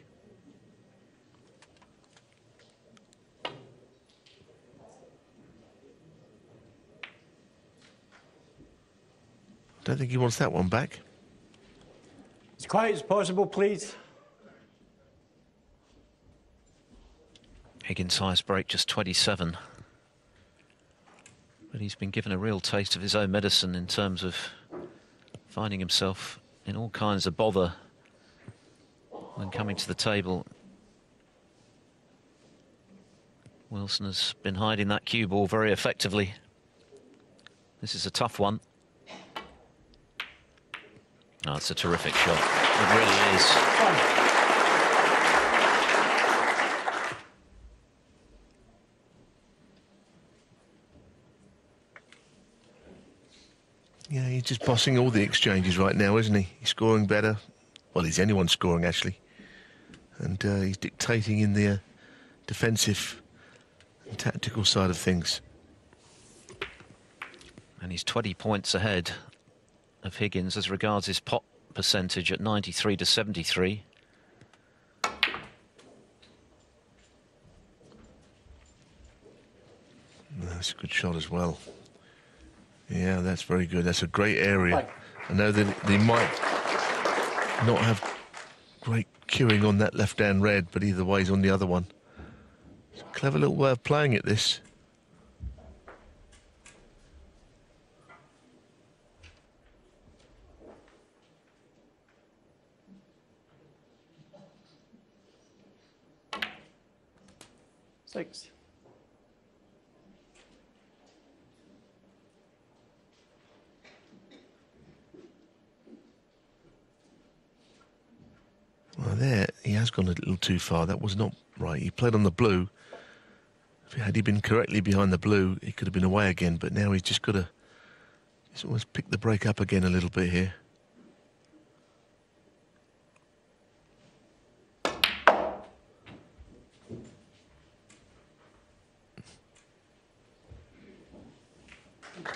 D: Don't think he wants that one back.
B: As quiet as possible, please.
C: Higgins' highest break just 27. But he's been given a real taste of his own medicine in terms of finding himself in all kinds of bother when coming to the table. Wilson has been hiding that cue ball very effectively. This is a tough one. Oh, it's a terrific shot. It really is.
D: Yeah, he's just bossing all the exchanges right now, isn't he? He's scoring better. Well, he's anyone scoring, actually. And he's dictating in the defensive and tactical side of things.
C: And he's 20 points ahead of Higgins as regards his pot percentage at 93 to 73.
D: That's a good shot as well. Yeah, that's very good. That's a great area. I know that they might not have great cueing on that left-hand red, but either way, he's on the other one. It's a clever little way of playing it, this.
B: Six.
D: Well, there, he has gone a little too far. That was not right. He played on the blue. Had he been correctly behind the blue, he could have been away again, but now he's just got to almost pick the break up again a little bit here.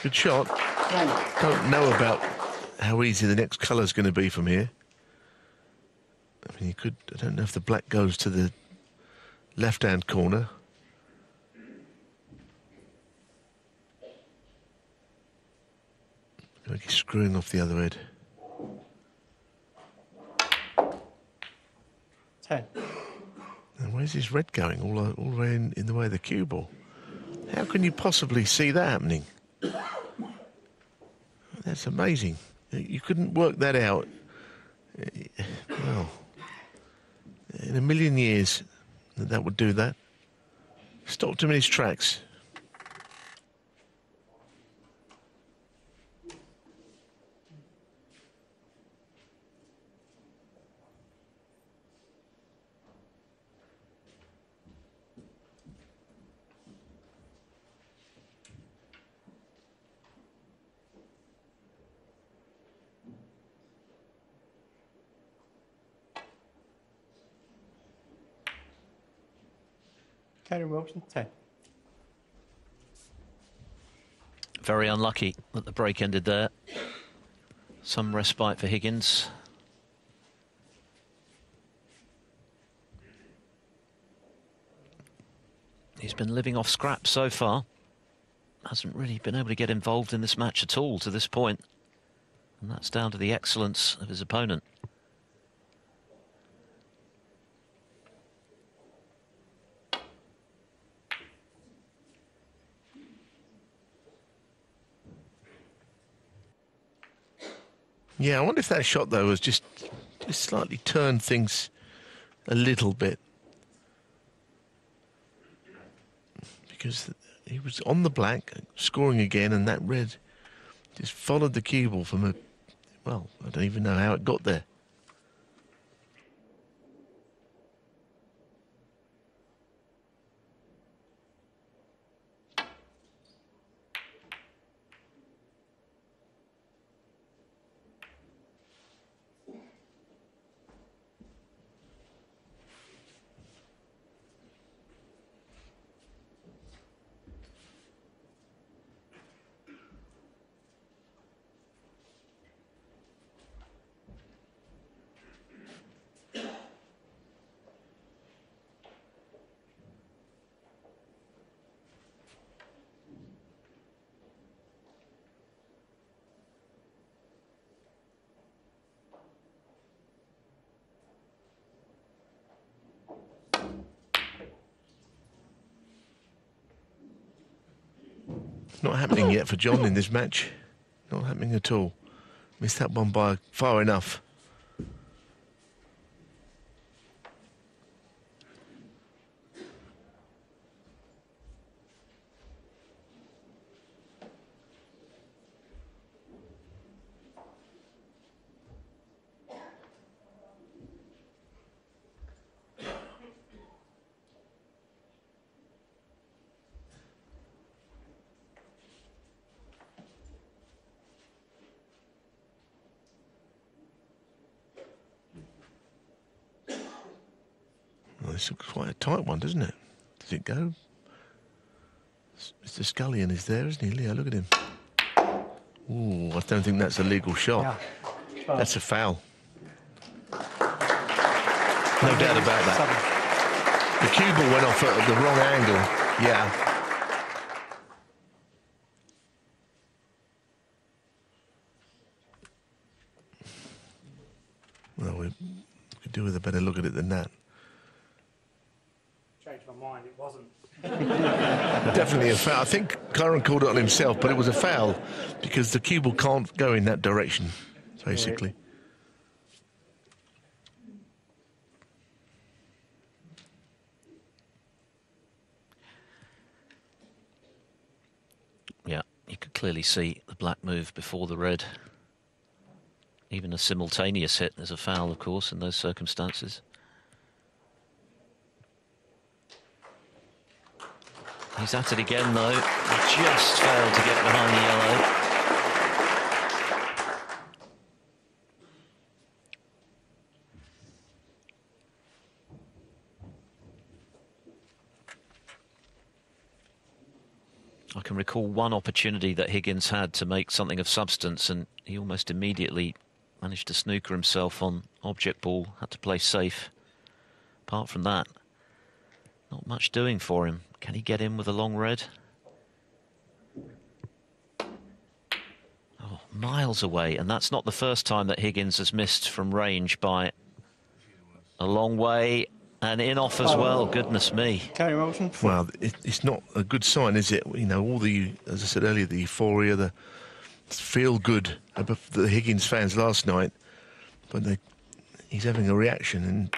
D: Good shot. Don't know about how easy the next colour's going to be from here. I mean, you could... I don't know if the black goes to the left-hand corner. Like he's screwing off the other end.
B: 10.
D: And where's his red going? All the way in the way of the cue ball. How can you possibly see that happening? That's amazing. You couldn't work that out. Well, in a million years, that would do that. Stopped him in his tracks.
B: Kyren Wilson, 10.
C: Very unlucky that the break ended there. Some respite for Higgins. He's been living off scraps so far. Hasn't really been able to get involved in this match at all to this point. And that's down to the excellence of his opponent.
D: Yeah, I wonder if that shot, though, was just slightly turned things a little bit. Because he was on the black, scoring again, and that red just followed the cue ball from a... Well, I don't even know how it got there. Not happening yet for John in this match. Not happening at all. Missed that one by far enough. Well, this looks quite a tight one, doesn't it? Does it go? Mr. Scullion is there, isn't he? Leo, look at him. Ooh, I don't think that's a legal shot.
B: Yeah.
D: That's a foul. No doubt about that. The cue ball went off at the wrong angle. Yeah. Well, we could do with a better look at it than that.
B: Changed my mind, it wasn't.
D: Definitely a foul. I think Kyren called it on himself, but it was a foul because the cue ball can't go in that direction, basically.
C: Yeah, you could clearly see the black move before the red. Even a simultaneous hit is a foul, of course, in those circumstances. He's at it again, though. Just failed to get behind the yellow. I can recall one opportunity that Higgins had to make something of substance, and he almost immediately managed to snooker himself on object ball, had to play safe. Apart from that, not much doing for him. Can he get in with a long red? Oh, miles away, and that's not the first time that Higgins has missed from range by a long way. And in off as well, goodness me.
B: Kyren Wilson.
D: Well, it's not a good sign, is it? You know, all the, as I said earlier, the euphoria, the feel good about the Higgins fans last night, but he's having a reaction, and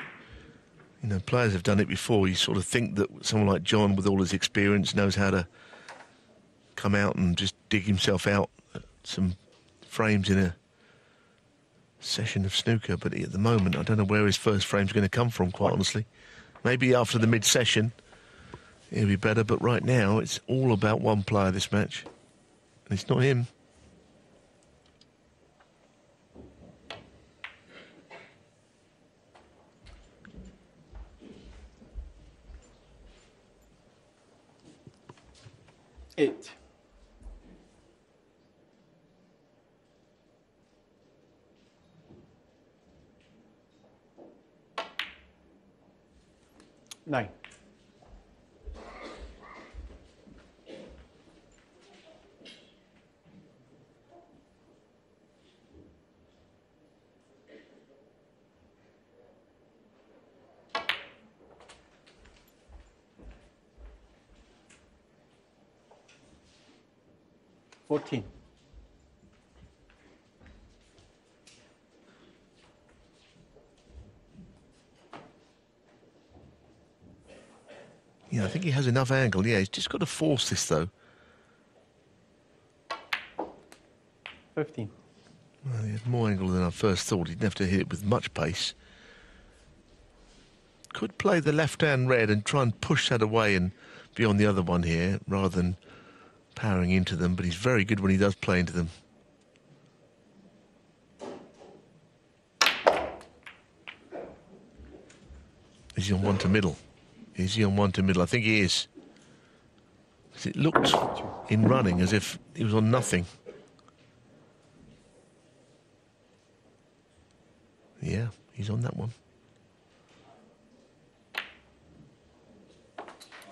D: you know, players have done it before. You sort of think that someone like John, with all his experience, knows how to come out and just dig himself out some frames in a session of snooker, but at the moment I don't know where his first frame's going to come from, quite honestly. Maybe after the mid-session it'll be better, but right now it's all about one player, this match, and it's not him.
B: 8. Nine. Fourteen.
D: Yeah, I think he has enough angle. Yeah, he's just got to force this, though.
B: 15.
D: Well, he had more angle than I first thought. He'd have to hit it with much pace. Could play the left-hand red and try and push that away and be on the other one here, rather than powering into them, but he's very good when he does play into them. Is he on one to middle? Is he on one to middle? I think he is. It looked in running as if he was on nothing. Yeah, he's on that one.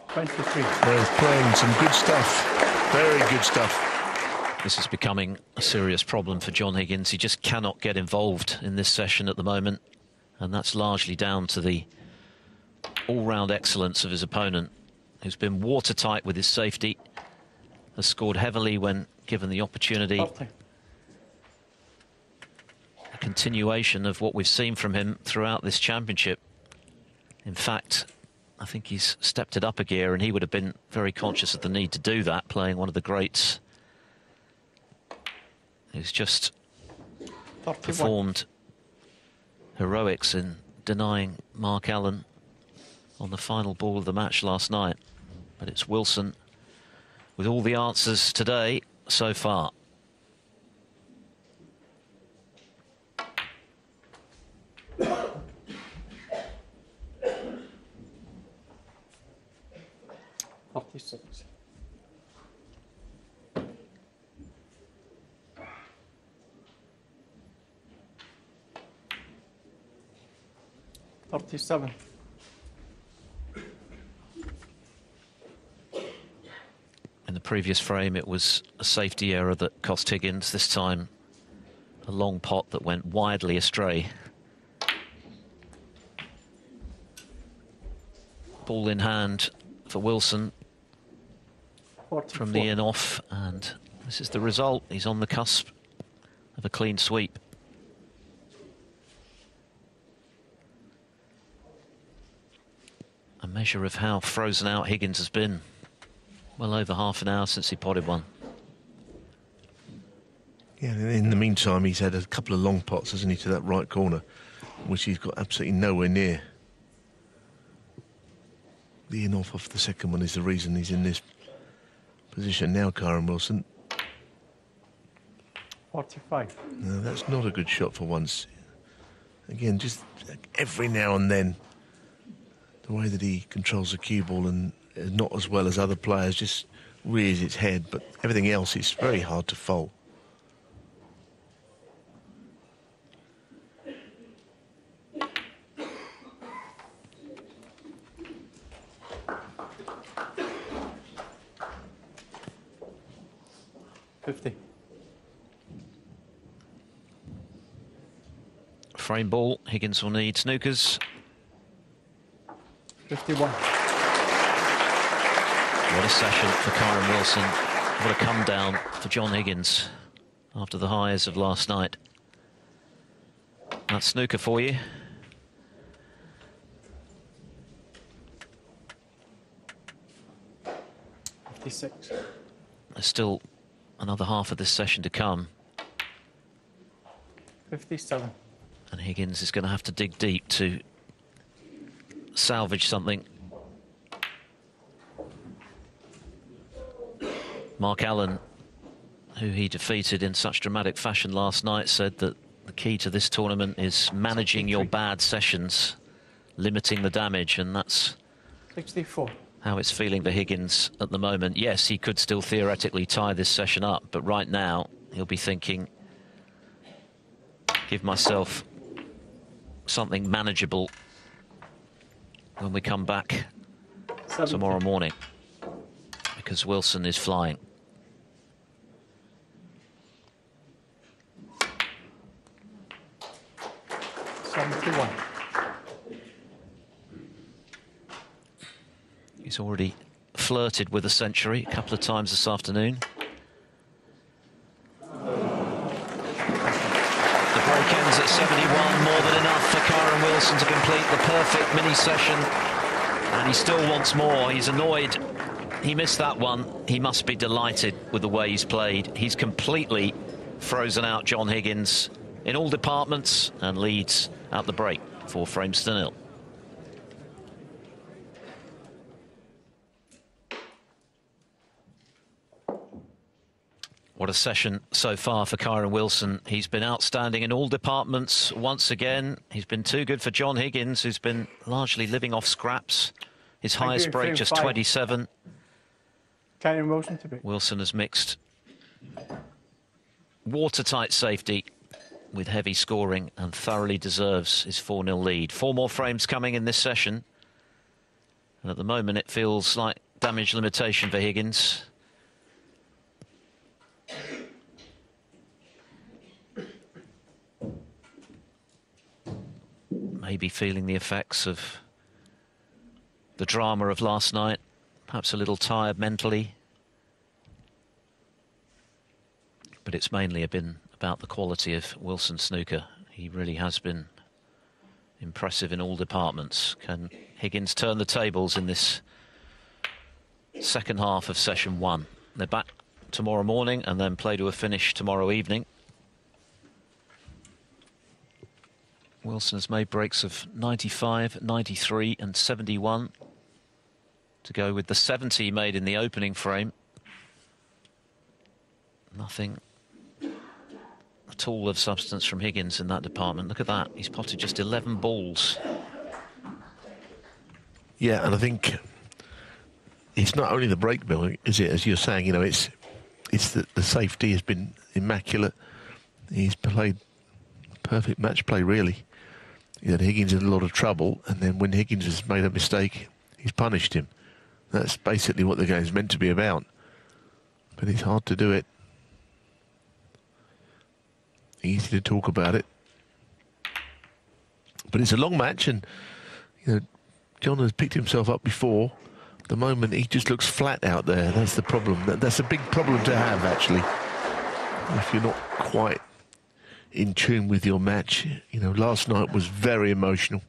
B: 23.
D: They're playing some good stuff. Very good stuff.
C: This is becoming a serious problem for John Higgins. He just cannot get involved in this session at the moment, and that's largely down to the all-round excellence of his opponent, who's been watertight with his safety, has scored heavily when given the opportunity. A continuation of what we've seen from him throughout this championship. In fact, I think he's stepped it up a gear, and he would have been very conscious of the need to do that, playing one of the greats who's just
B: 31.
C: performed heroics in denying Mark Allen on the final ball of the match last night. But it's Wilson with all the answers today so far.
B: Six. $37.
C: In the previous frame, it was a safety error that cost Higgins. This time, a long pot that went widely astray. Ball in hand for Wilson
B: 44.
C: from the in off, and this is the result. He's on the cusp of a clean sweep. A measure of how frozen out Higgins has been. Well over half an hour since he potted one.
D: Yeah, in the meantime, he's had a couple of long pots, hasn't he, to that right corner, which he's got absolutely nowhere near. The in off the second one is the reason he's in this position now, Kyren Wilson.
B: 45.
D: No, that's not a good shot for once. Again, just every now and then, the way that he controls the cue ball, and not as well as other players, just rears its head, but everything else is very hard to fault.
C: Frame ball, Higgins will need snookers.
B: 51.
C: What a session for Kyren Wilson. What a come down for John Higgins after the highs of last night. That's snooker for you.
B: $56.
C: There's still another half of this session to come.
B: 57.
C: And Higgins is going to have to dig deep to salvage something. Mark Allen, who he defeated in such dramatic fashion last night, said that the key to this tournament is managing your bad sessions, limiting the damage, and that's
B: 64.
C: how it's feeling for Higgins at the moment. Yes, he could still theoretically tie this session up, but right now he'll be thinking, give myself something manageable when we come back tomorrow morning, because Wilson is flying. He's already flirted with a century a couple of times this afternoon. The break ends at 71, more than enough for Kyren Wilson to complete the perfect mini-session. And he still wants more. He's annoyed he missed that one. He must be delighted with the way he's played. He's completely frozen out John Higgins in all departments and leads at the break 4 frames to 0. What a session so far for Kyren Wilson. He's been outstanding in all departments once again. He's been too good for John Higgins, who's been largely living off scraps. His highest break just 27.
B: Kyren Wilson to be.
C: Wilson has mixed watertight safety with heavy scoring and thoroughly deserves his 4-0 lead. 4 more frames coming in this session. And at the moment it feels like damage limitation for Higgins. Maybe feeling the effects of the drama of last night, perhaps a little tired mentally. But it's mainly been about the quality of Wilson's snooker. He really has been impressive in all departments. Can Higgins turn the tables in this second half of session 1? They're back tomorrow morning and then play to a finish tomorrow evening. Wilson has made breaks of 95, 93 and 71 to go with the 70 he made in the opening frame. Nothing at all of substance from Higgins in that department. Look at that. He's potted just 11 balls.
D: Yeah, and I think it's not only the break bill, is it? As you're saying, you know, it's that the safety has been immaculate. He's played perfect match play, really. You know, Higgins in a lot of trouble, and then when Higgins has made a mistake, he's punished him. That's basically what the game's meant to be about. But it's hard to do it. Easy to talk about it. But it's a long match, and you know, John has picked himself up before. At the moment, he just looks flat out there. That's the problem. That's a big problem to have, actually. If you're not quite in tune with your match. You know, last night was very emotional.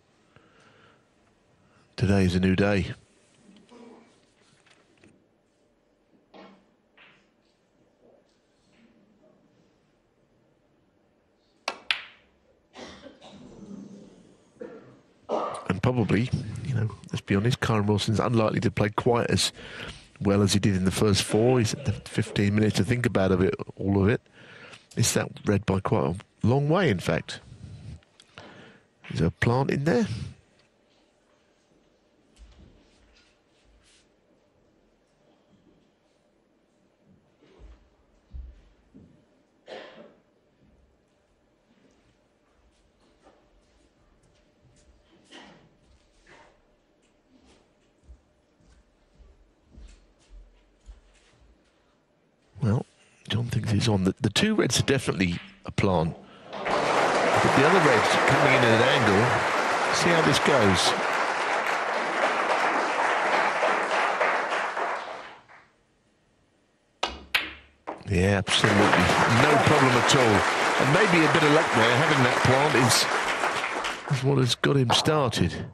D: Today is a new day. And probably, you know, let's be honest, Kyren Wilson's unlikely to play quite as well as he did in the first 4. He's had the 15 minutes to think about it, all of it. It's that read by quite a long way, in fact. Is there a plant in there? Well, John thinks he's on. The 2 reds are definitely a plant. But the other red's coming in at an angle. See how this goes. Yeah, absolutely. No problem at all. And maybe a bit of luck there. Having that plant is what has got him started.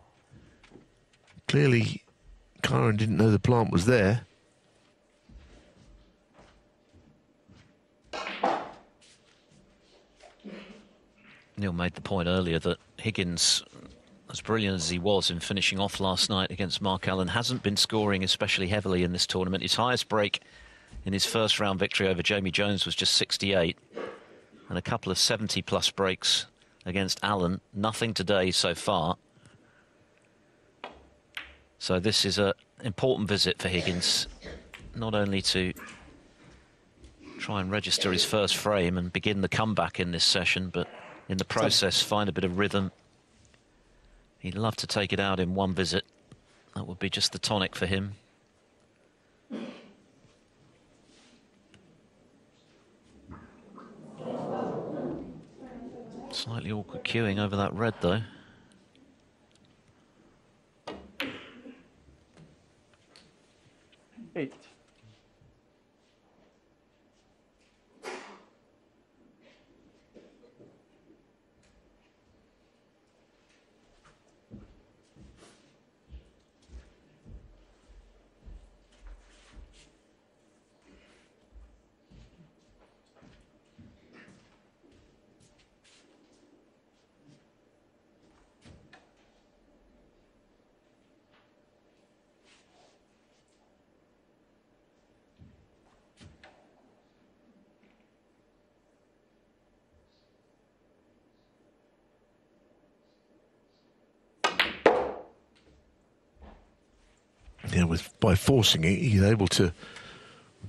D: Clearly, Kyren didn't know the plant was there.
C: Neal made the point earlier that Higgins, as brilliant as he was in finishing off last night against Mark Allen, hasn't been scoring especially heavily in this tournament. His highest break in his first round victory over Jamie Jones was just 68, and a couple of 70-plus breaks against Allen. Nothing today so far. So this is a important visit for Higgins, not only to try and register his first frame and begin the comeback in this session, but in the process find a bit of rhythm. He'd love to take it out in one visit. That would be just the tonic for him. Slightly awkward queuing over that red, though.
B: Eight.
D: Yeah, by forcing it, he's able to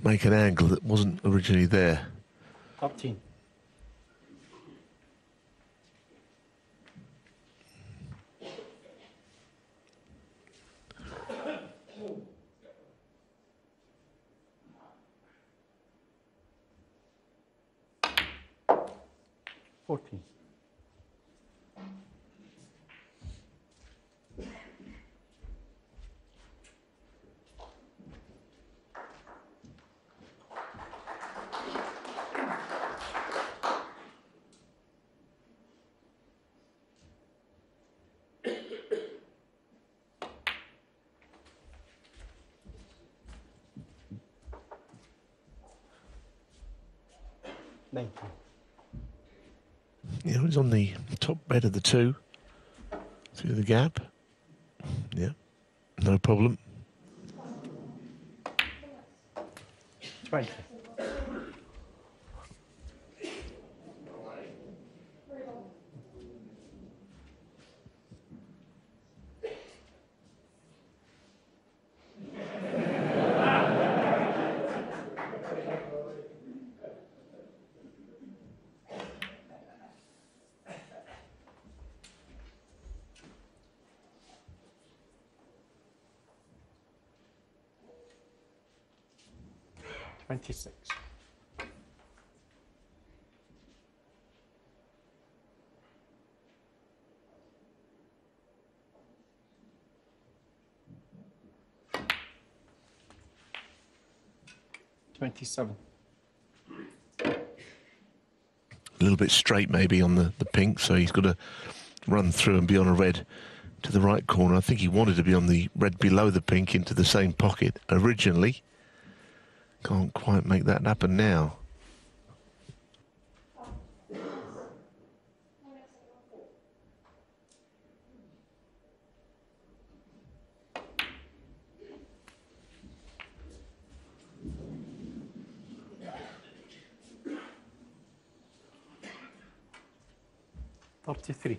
D: make an angle that wasn't originally there.
B: 13. $14.
D: Yeah, he's on the top bed of the two. Through the gap. Yeah, no problem.
B: 20. $26. $27.
D: A little bit straight maybe on the pink, so he's got to run through and be on a red to the right corner. I think he wanted to be on the red below the pink into the same pocket originally. Can't quite make that happen now.
B: $33.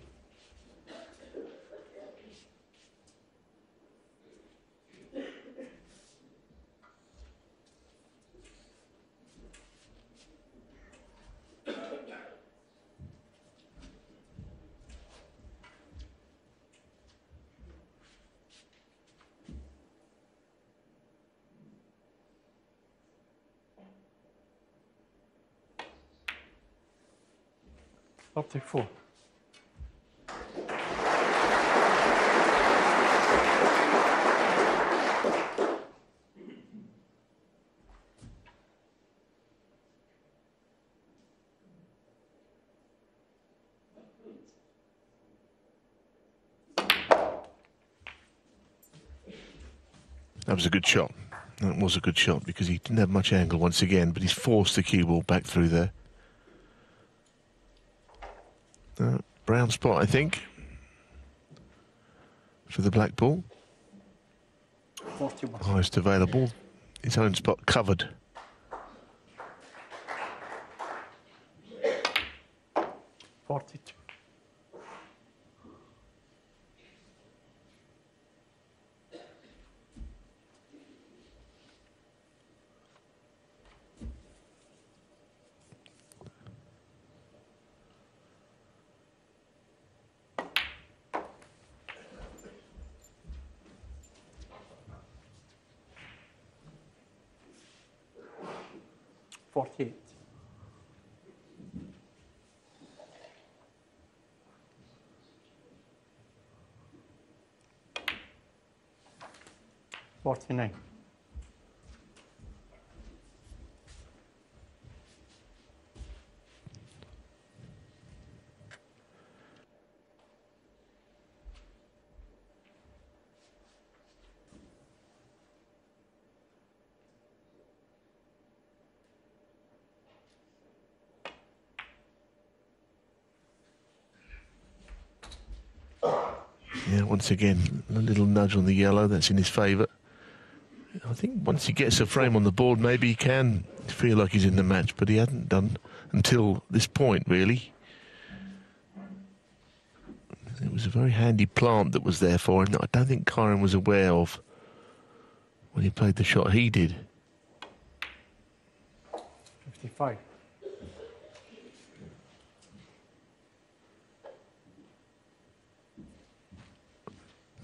B: $34.
D: That was a good shot. That was a good shot because he didn't have much angle once again, but he's forced the cue ball back through there. Brown spot, I think, for the black ball.
B: 41.
D: Highest available. His own spot covered.
B: 42. 48. 49.
D: Yeah, once again, a little nudge on the yellow, that's in his favour. I think once he gets a frame on the board, maybe he can feel like he's in the match, but he hadn't done until this point, really. It was a very handy plant that was there for him that I don't think Kyren was aware of when he played the shot he did.
B: 55.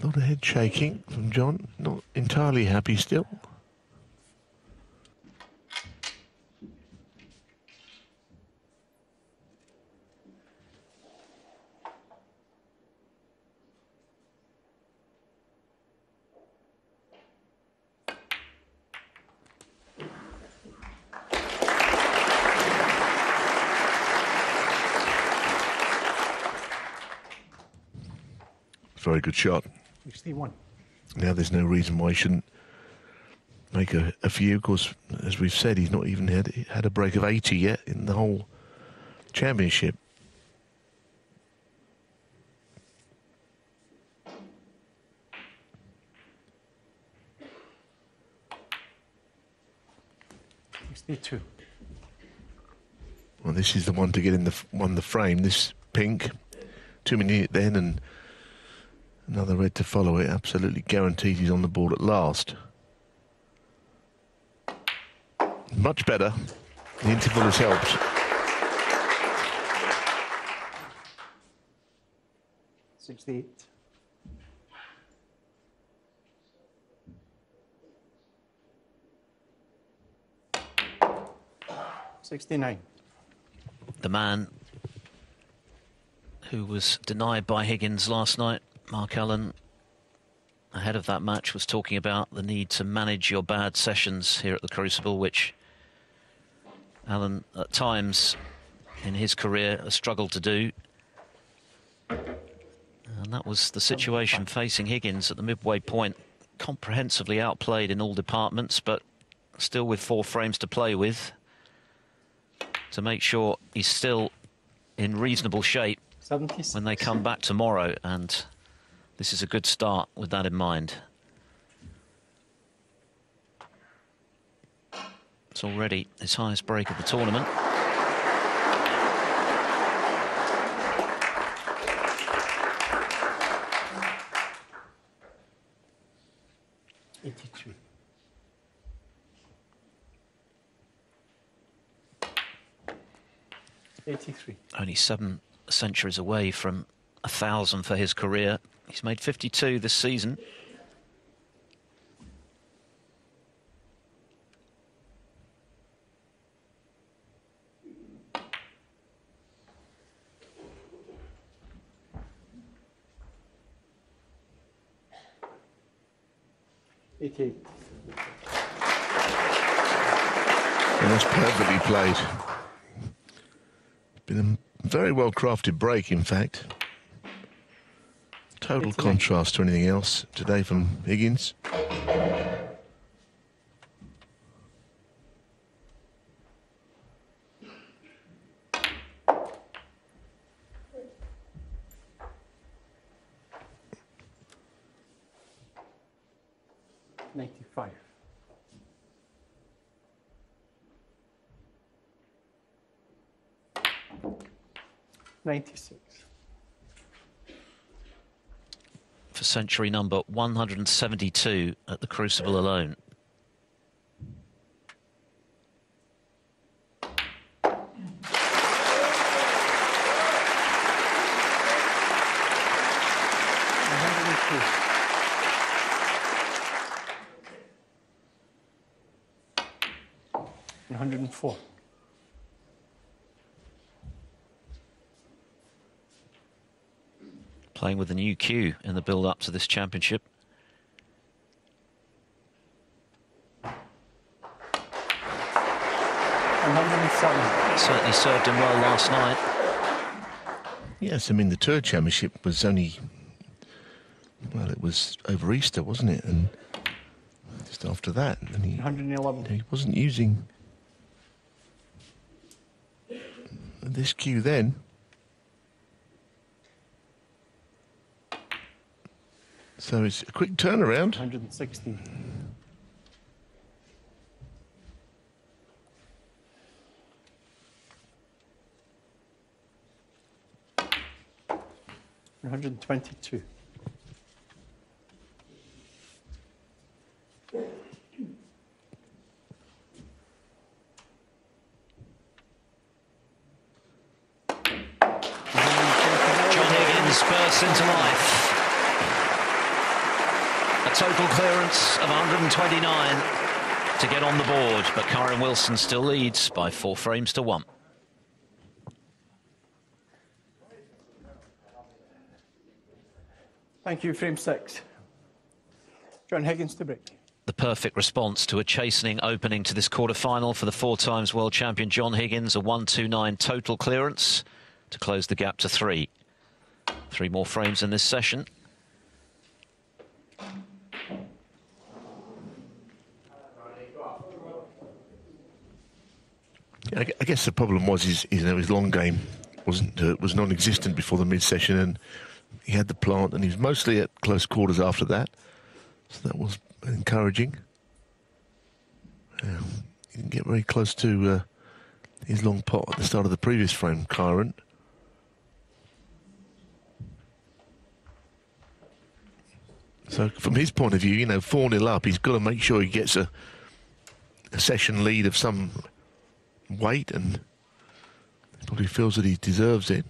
D: A lot of head shaking from John, not entirely happy still. Very good shot.
B: 61.
D: Now there's no reason why he shouldn't make a few, because as we've said, he's not even had a break of 80 yet in the whole championship. Well, this is the one to get in the frame. This pink, 2 minutes then, and another red to follow it. Absolutely guarantees he's on the board at last. Much better. The interval has helped.
B: $68. 69.
C: The man who was denied by Higgins last night, Mark Allen, ahead of that match, was talking about the need to manage your bad sessions here at the Crucible, which Allen, at times in his career, has struggled to do. And that was the situation facing Higgins at the midway point. Comprehensively outplayed in all departments, but still with 4 frames to play with to make sure he's still in reasonable shape
B: 76.
C: when they come back tomorrow. And this is a good start with that in mind. It's already his highest break of the tournament.
B: $83.
C: Only 7 centuries away from 1,000 for his career. He's made 52 this season.
B: $88.
D: And that's perfectly played. Been a very well crafted break, in fact. Total contrast to anything else today from Higgins.
B: $95. 96.
C: For century number 172 at the Crucible alone.
B: $104.
C: Playing with a new cue in the build-up to this championship.
B: 107.
C: Certainly served him well last night.
D: Yes, I mean, the Tour Championship was only, well, it was over Easter, wasn't it? And just after that, and
B: 111.
D: he wasn't using this cue then. So it's a quick turnaround.
B: 116. $122.
C: John Higgins bursts into life. A total clearance of 129 to get on the board, but Kyren Wilson still leads by 4 frames to 1.
B: Thank you, frame 6. John Higgins to break.
C: The perfect response to a chastening opening to this quarter-final for the 4-times world champion John Higgins, a 129 total clearance to close the gap to 3. 3 more frames in this session.
D: I guess the problem was his long game was non-existent before the mid-session, and he had the plant, and he was mostly at close quarters after that, so that was encouraging. Yeah, he didn't get very close to his long pot at the start of the previous frame, Kyren. So from his point of view, you know, 4-0 up, he's got to make sure he gets a session lead of some weight, and probably feels that he deserves it.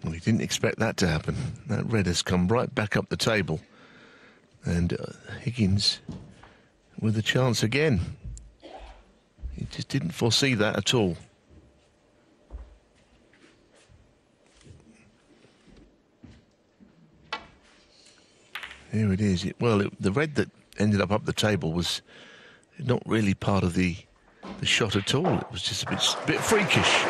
D: Well, he didn't expect that to happen. That red has come right back up the table. And Higgins with a chance again. He just didn't foresee that at all. Here it is. The red that ended up the table was not really part of the shot at all. It was just a bit freakish.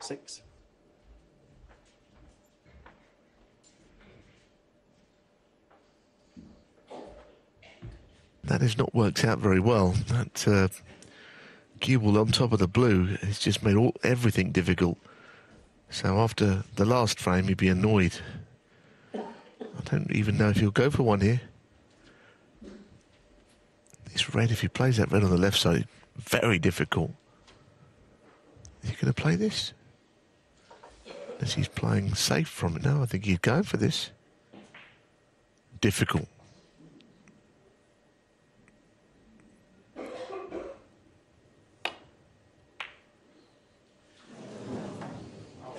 B: 6.
D: That has not worked out very well. That cue ball on top of the blue has just made everything difficult. So after the last frame, he'd be annoyed. I don't even know if he'll go for one here. This red, if he plays that red on the left side, very difficult. Is he going to play this? As he's playing safe from it now, I think he's going for this. Difficult.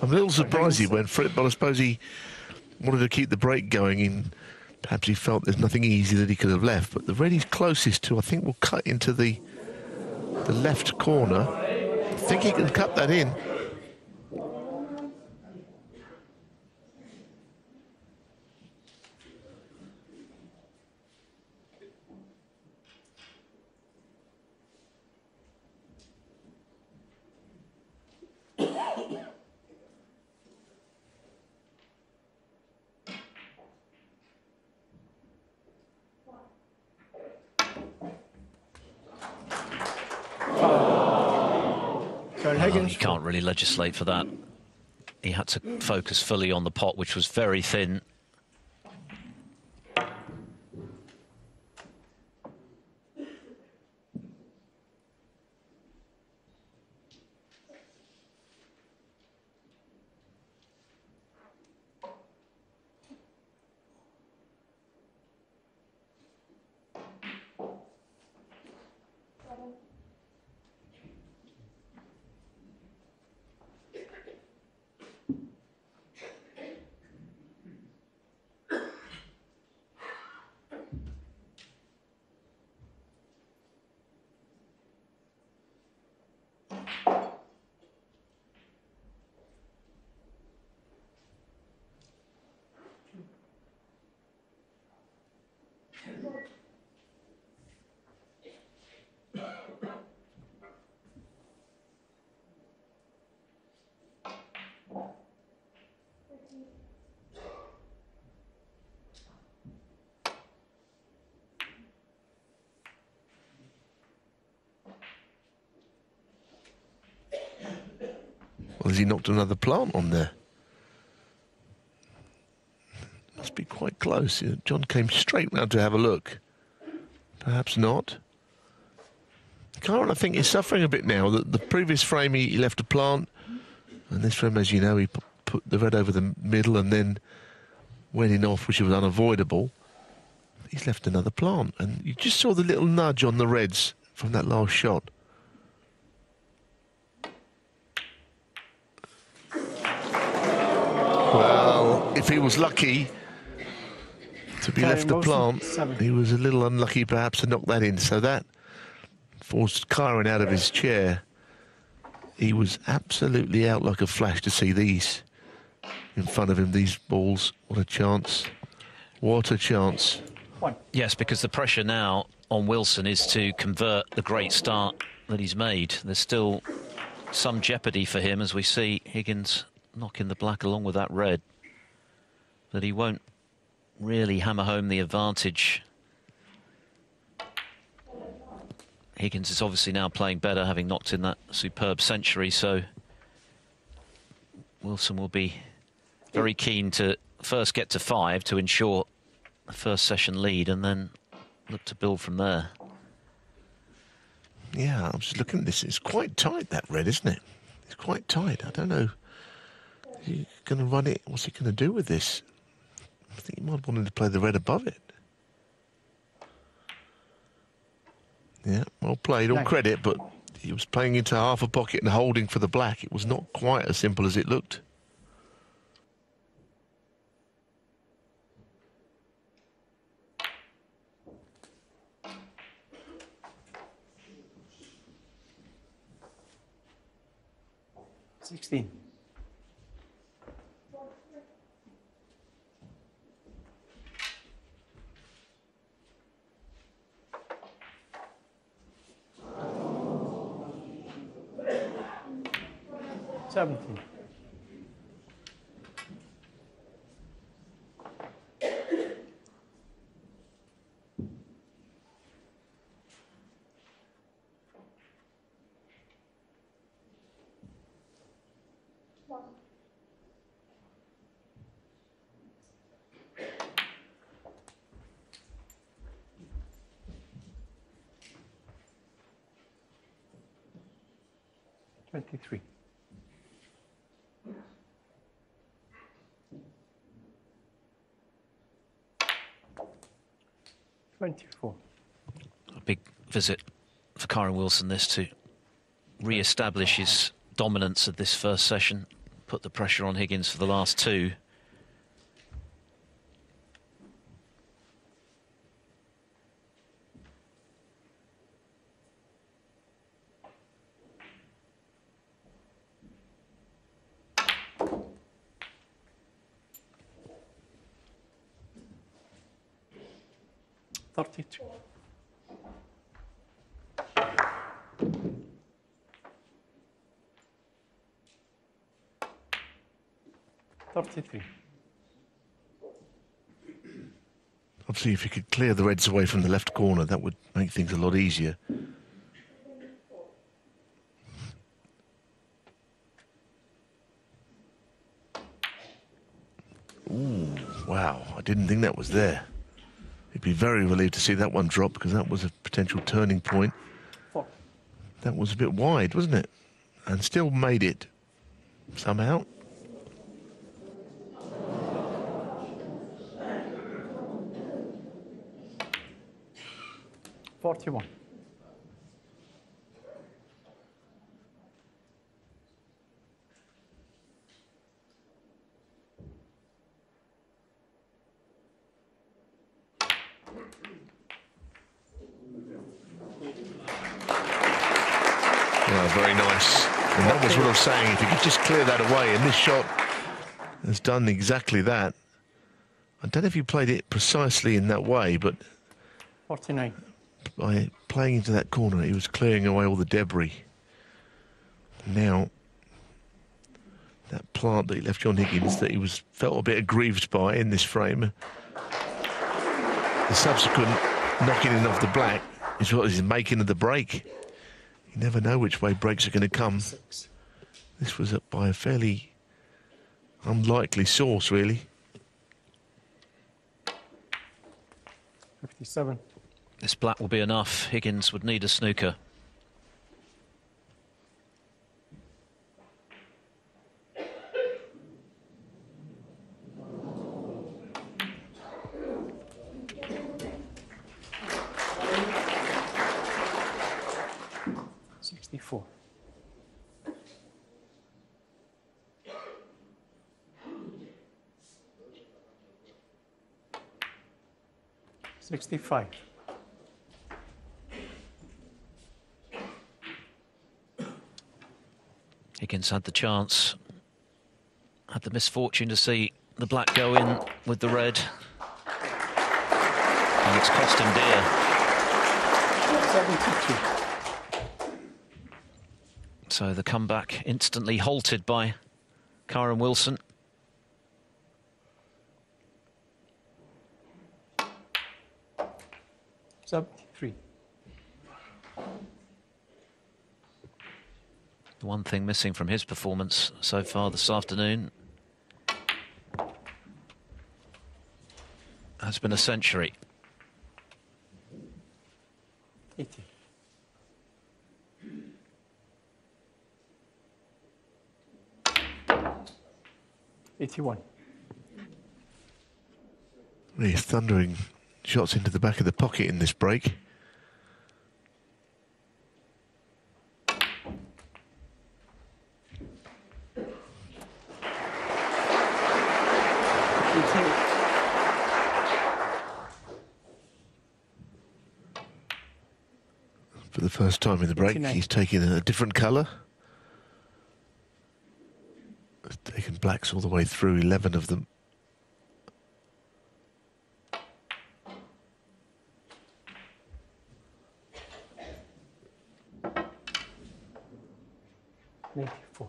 D: I'm a little surprised he went for it, but I suppose he wanted to keep the break going in. Perhaps he felt there's nothing easy that he could have left. But the red he's closest to, I think, will cut into the left corner. I think he can cut that in.
C: Oh, you can't really legislate for that. He had to focus fully on the pot, which was very thin. Well, has he knocked another plant on there? Must be quite close. John came straight round to have a look. Perhaps not. Kyren, I think, is suffering a bit now. The previous frame he left a plant, and this frame, as you know, he put the red over the middle and then went in off, which was unavoidable. He's left another plant, and you just saw the little nudge on the reds from that last shot. Well, if he was lucky to be left a plant, he was a little unlucky perhaps to knock that in. So that forced Kyren out of his chair. He was absolutely out like a flash to see these in front of him, these balls. What a chance. What a chance. Yes, because the pressure now on Wilson is to convert the great start that he's made. There's still some jeopardy for him as we see Higgins knocking the black along with that red, but he won't really hammer home the advantage. Higgins is obviously now playing better, having knocked in that superb century, so Wilson will be very keen to first get to 5 to ensure the first session lead and then look to build from there.
D: Yeah, I'm just looking at this. It's quite tight, that red, isn't it? It's quite tight. I don't know. He's going to run it. What's he going to do with this? I think he might want him to play the red above it. Yeah, well played, all credit, but he was playing into half a pocket and holding for the black. It was not quite as simple as it looked.
B: $16. $17.
E: One.
B: 23.
C: A big visit for Kyren Wilson, this, to re-establish his dominance of this first session, put the pressure on Higgins for the last two.
D: Obviously, if you could clear the reds away from the left corner, that would make things a lot easier. Ooh, wow, I didn't think that was there. He'd be very relieved to see that one drop, because that was a potential turning point. That was a bit wide, wasn't it? And still made it somehow.
B: $41.
D: Yeah, very nice. And that was what I was saying. If you could just clear that away, and this shot has done exactly that. I don't know if you played it precisely in that way, but
B: 49.
D: by playing into that corner, he was clearing away all the debris. Now, that plant that he left John Higgins, that he felt a bit aggrieved by in this frame, the subsequent knocking in off the black is what is making of the break. You never know which way breaks are going to come. This was by a fairly unlikely source, really.
B: 57.
C: This black will be enough. Higgins would need a snooker.
B: $64. $65.
C: Higgins had the chance, had the misfortune to see the black go in with the red, and it's cost him dear.
B: 72.
C: So the comeback instantly halted by Kyren Wilson.
B: $73.
C: The one thing missing from his performance so far this afternoon has been a century.
B: 80. $81.
D: He's thundering shots into the back of the pocket in this break. For the first time in the break,
B: 89.
D: he's taken a different colour. He's taken blacks all the way through, 11 of them.
B: $94.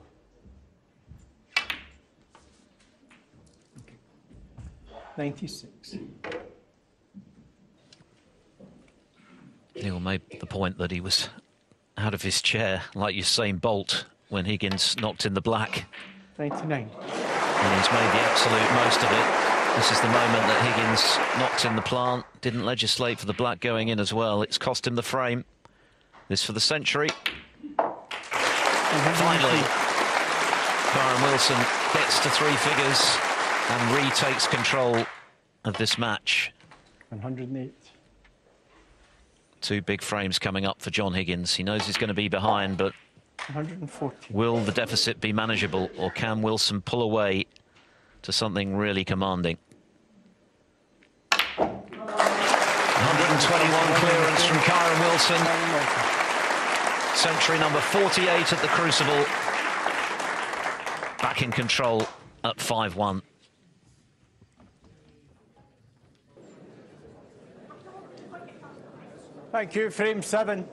B: $96.
C: Neal made the point that he was out of his chair, like Usain Bolt, when Higgins knocked in the black.
B: 99.
C: And he's made the absolute most of it. This is the moment that Higgins knocked in the plant, didn't legislate for the black going in as well. It's cost him the frame. This for the century. Finally, Kyren Wilson gets to 3 figures and retakes control of this match.
B: 108.
C: 2 big frames coming up for John Higgins. He knows he's going to be behind, but
B: 114.
C: will the deficit be manageable, or can Wilson pull away to something really commanding? 121 clearance from Kyren Wilson. Century number 48 at the Crucible. Back in control at 5-1.
B: Thank you. Frame 7.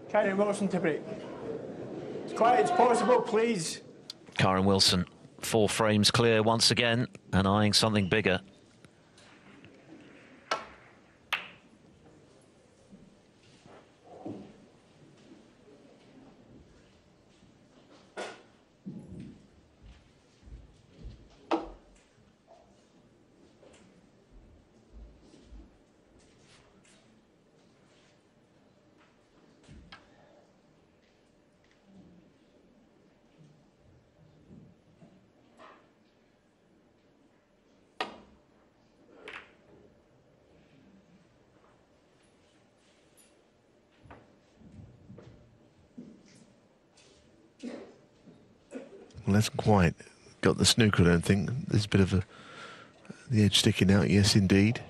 B: Kyren Wilson to break. As quiet as possible, please.
C: Kyren Wilson, 4 frames clear once again and eyeing something bigger.
D: Well, hasn't quite got the snooker, I don't think. There's a bit of the edge sticking out, yes, indeed.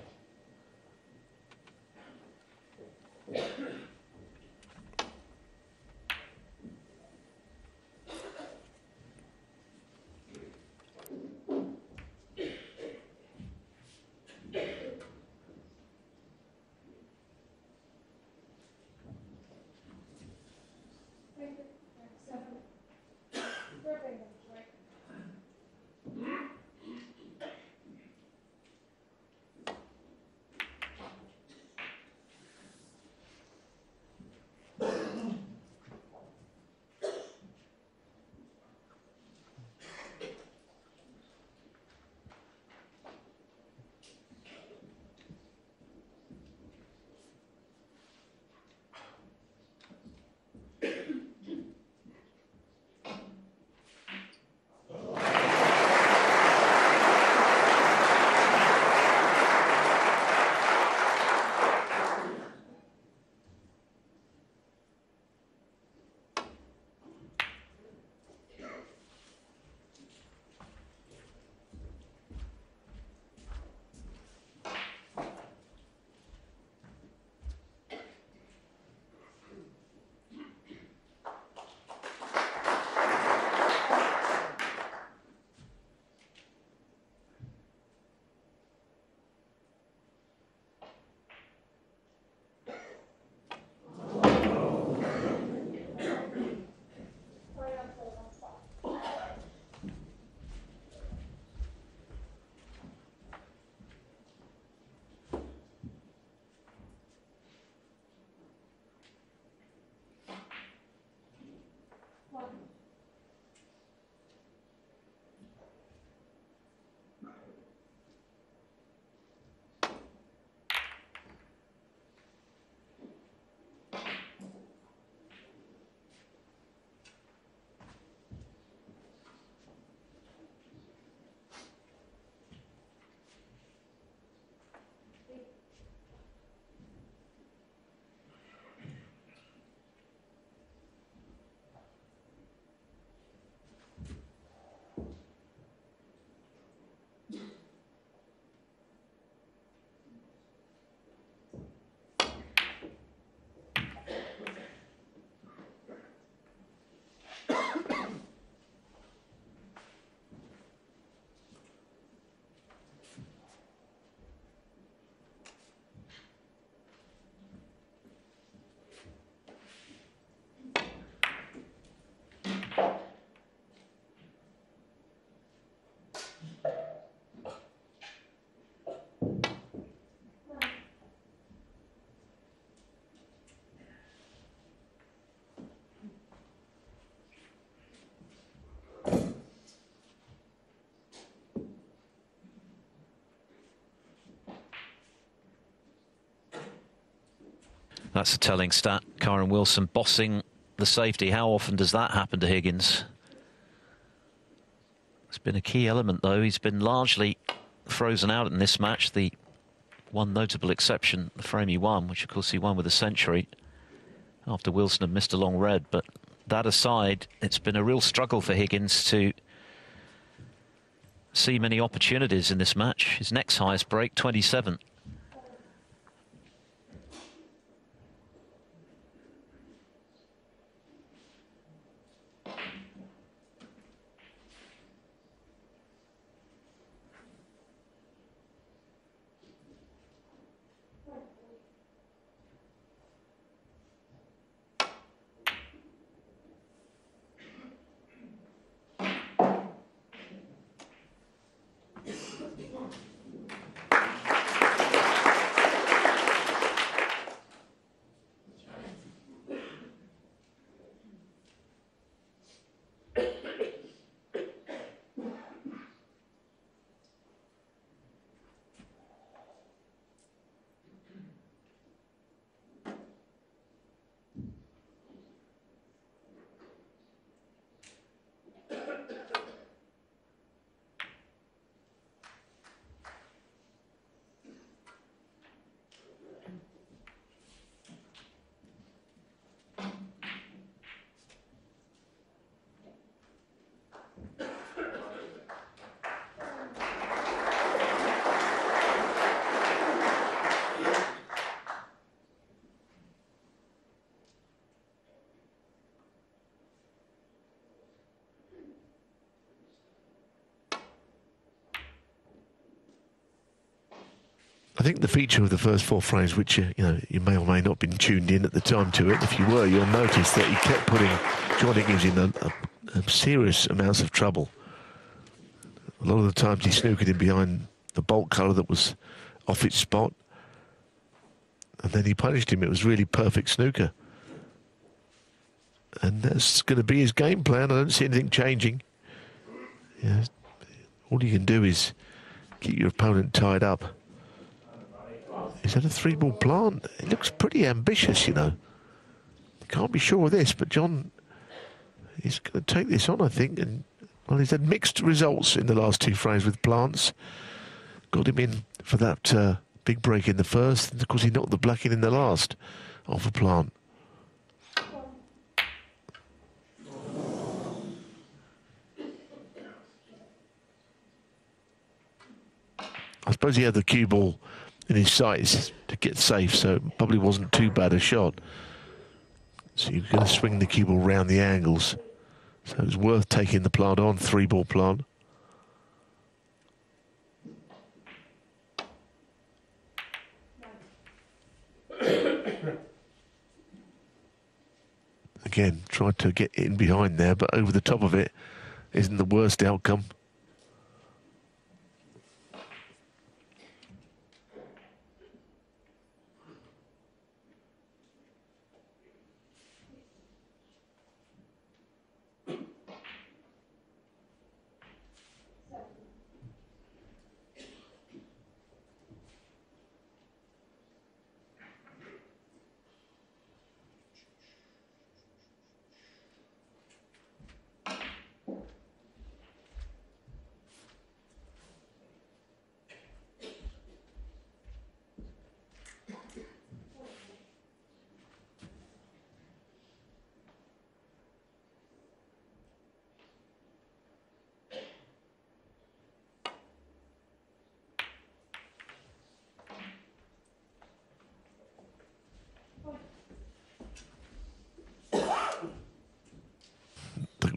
C: That's a telling stat. Kyren Wilson bossing the safety. How often does that happen to Higgins? It's been a key element, though. He's been largely frozen out in this match. The one notable exception, the frame he won, which of course he won with a century after Wilson had missed a long red. But that aside, it's been a real struggle for Higgins to see many opportunities in this match. His next highest break, 27.
D: I think the feature of the first 4 frames, which you may or may not have been tuned in at the time to it, if you were, you'll notice that he kept putting John Higgins in a serious amounts of trouble. A lot of the times he snookered him behind the bolt colour that was off its spot, and then he punished him. It was really perfect snooker, and that's going to be his game plan. I don't see anything changing. Yeah, all you can do is keep your opponent tied up. Is that a 3-ball plant? It looks pretty ambitious, you know. Can't be sure of this, but John is going to take this on, I think. And well, he's had mixed results in the last 2 frames with plants. Got him in for that big break in the first, and of course he knocked the black in the last off a plant. I suppose he had the cue ball in his sights to get safe, so it probably wasn't too bad a shot. So you're going to swing the cue ball round the angles. So it's worth taking the plant on, 3-ball plant. Again, tried to get in behind there, but over the top of it isn't the worst outcome.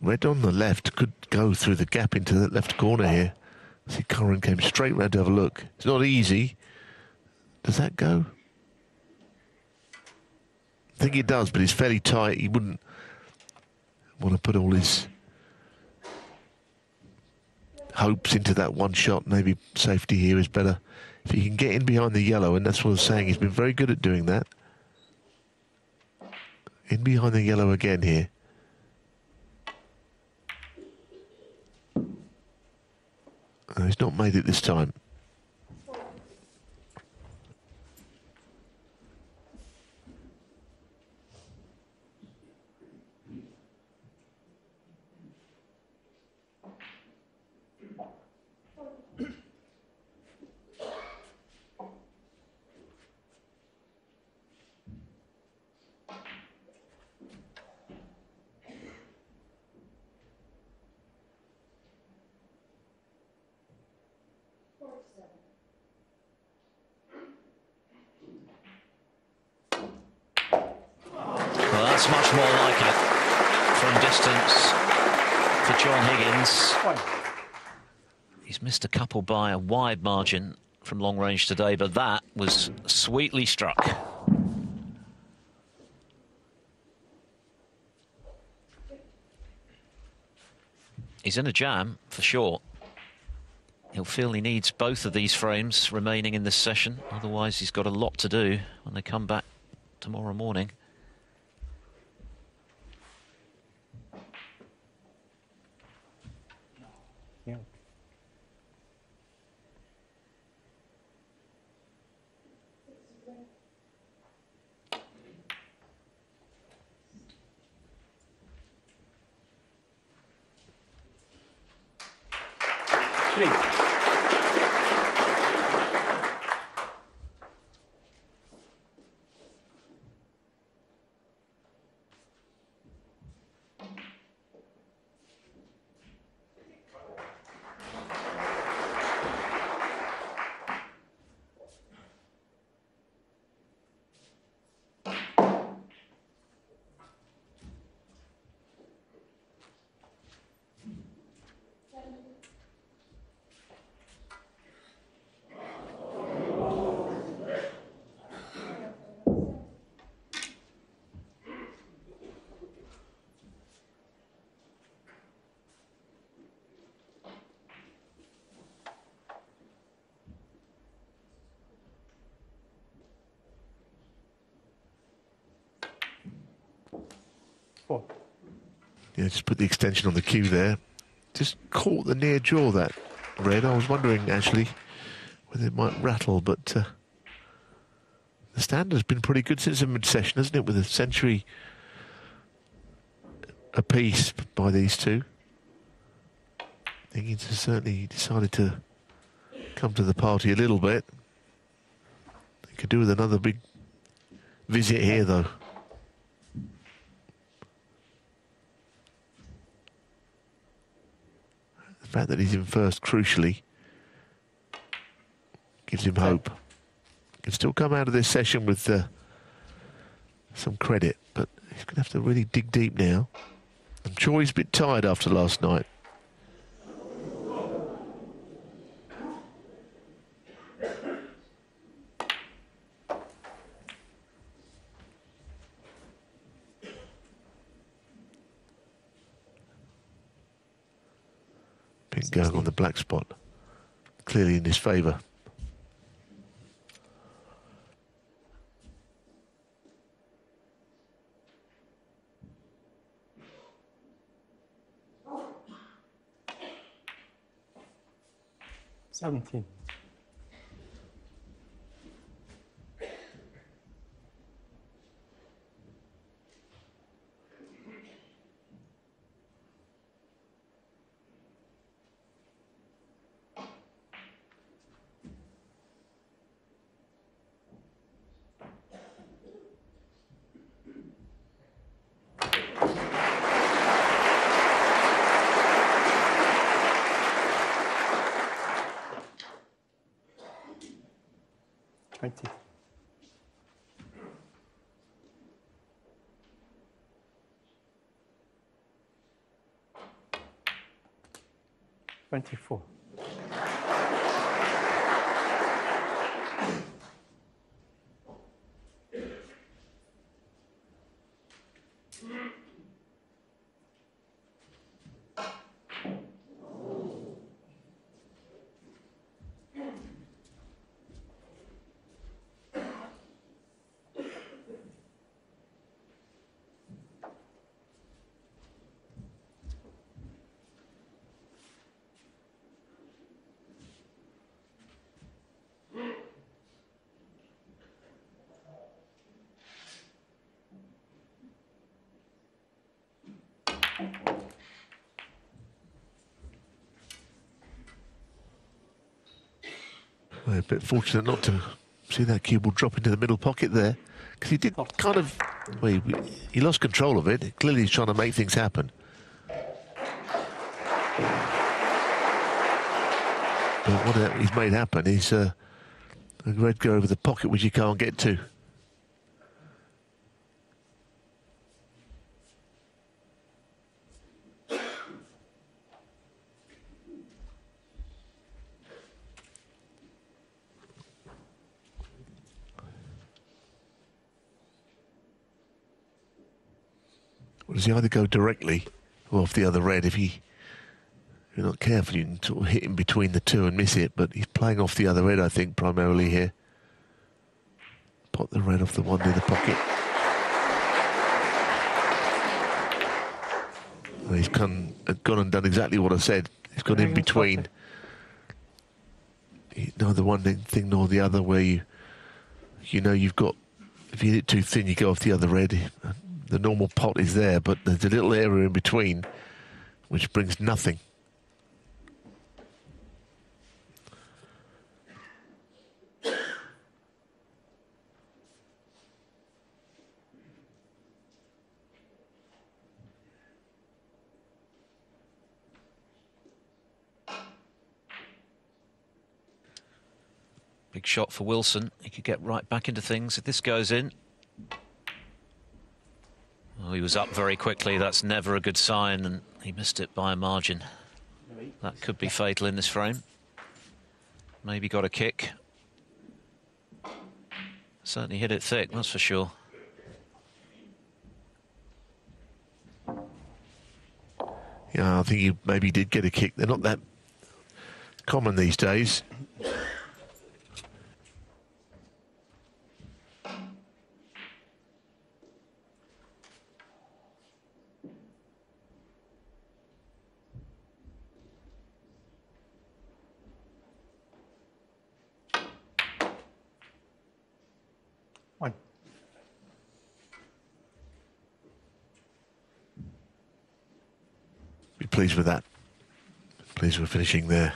D: Red on the left could go through the gap into that left corner here. See, Kyren came straight round to have a look. It's not easy. Does that go? I think it does, but it's fairly tight. He wouldn't want to put all his hopes into that one shot. Maybe safety here is better. If he can get in behind the yellow, and that's what I was saying, he's been very good at doing that. In behind the yellow again here. He's not made it this time.
C: looks much more like it from distance for John Higgins. He's missed a couple by a wide margin from long range today, but that was sweetly struck. He's in a jam, for sure. He'll feel he needs both of these frames remaining in this session. Otherwise, he's got a lot to do when they come back tomorrow morning.
B: Yeah. Three. Four.
D: Yeah, just put the extension on the cue there. Just caught the near jaw, that red. I was wondering, actually, whether it might rattle, but the standard's been pretty good since the mid-session, hasn't it, with a century apiece by these two. Higgins has certainly decided to come to the party a little bit. They could do with another big visit here, though. The fact that he's in first, crucially, gives him hope. Can still come out of this session with some credit, but he's going to have to really dig deep now. I'm sure he's a bit tired after last night. Pink going on the black spot, clearly in his favour.
B: Seventeen. Twenty. $24.
D: Well, a bit fortunate not to see that cue ball drop into the middle pocket there, because he did kind of, well, he lost control of it. Clearly he's trying to make things happen. But what he's made happen is a red go over the pocket which you can't get to. Well, does he either go directly or off the other red? If you're not careful, you can sort of hit him between the two and miss it, but he's playing off the other red, I think, primarily here. Pot the red off the one near the pocket. And he's gone and done exactly what I said. He's gone in between. Neither one thing nor the other, where you know you've got, if you hit it too thin, you go off the other red. The normal pot is there, but there's a little area in between which brings nothing.
C: Big shot for Wilson. He could get right back into things if this goes in. Oh, he was up very quickly. That's never a good sign, and he missed it by a margin. That could be fatal in this frame. Maybe got a kick. Certainly hit it thick, that's for sure.
D: Yeah, I think he maybe did get a kick. They're not that common these days.
B: One.
D: Be pleased with that. Pleased with finishing there.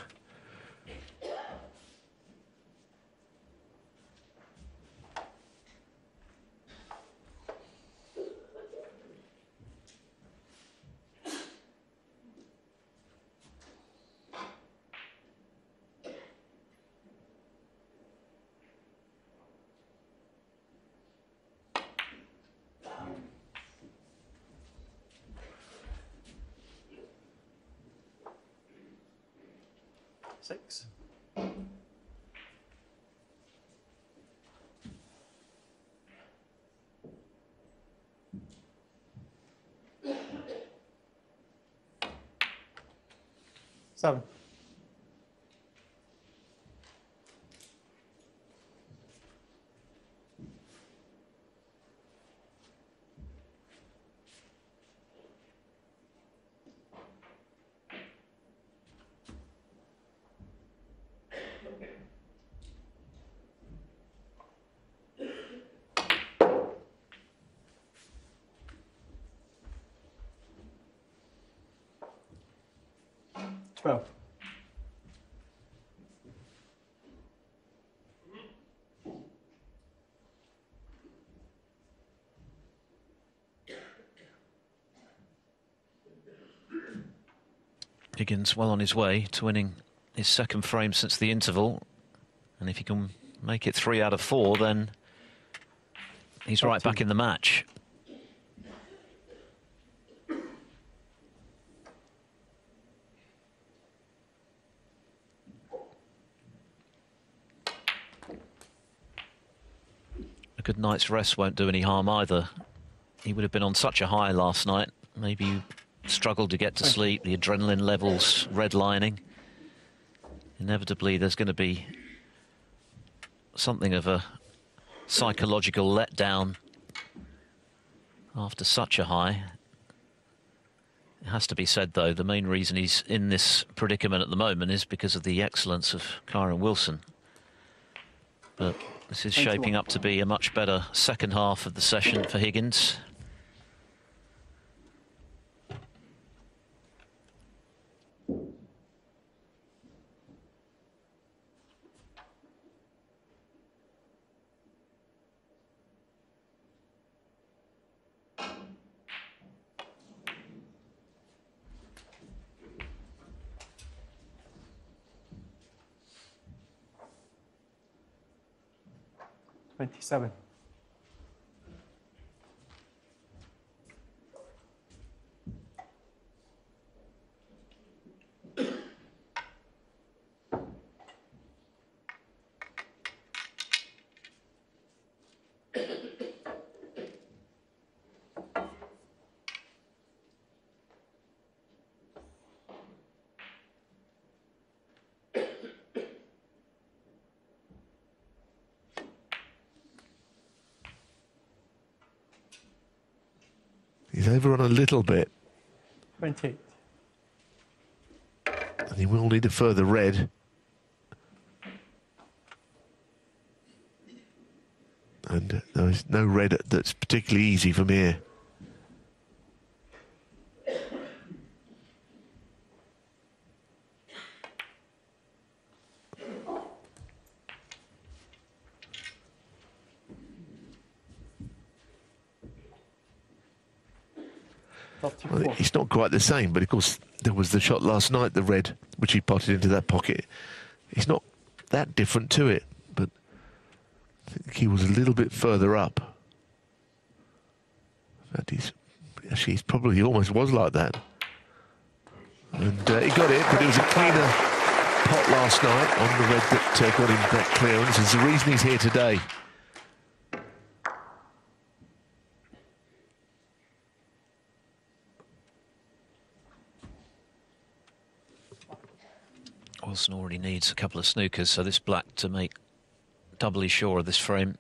B: Six. Seven. Twelve.
C: Higgins well on his way to winning his second frame since the interval. And if he can make it 3 out of 4, then he's right back in the match. A good night's rest won't do any harm either. He would have been on such a high last night. Maybe you struggled to get to sleep, the adrenaline levels redlining. Inevitably, there's going to be something of a psychological letdown after such a high. It has to be said, though, the main reason he's in this predicament at the moment is because of the excellence of Kyren Wilson. But this is shaping up to be a much better second half of the session for Higgins.
B: Twenty-seven.
D: He's over on a little bit.
B: 28.
D: And he will need a further red. And there's no red that's particularly easy from here. Well, it's not quite the same, but of course there was the shot last night, the red, which he potted into that pocket. It's not that different to it, but I think he was a little bit further up. In fact, he's probably almost was like that. And he got it, but it was a cleaner pot last night on the red that got him that clearance. It's the reason he's here today.
C: Wilson already needs a couple of snookers, so this black to make doubly sure of this frame.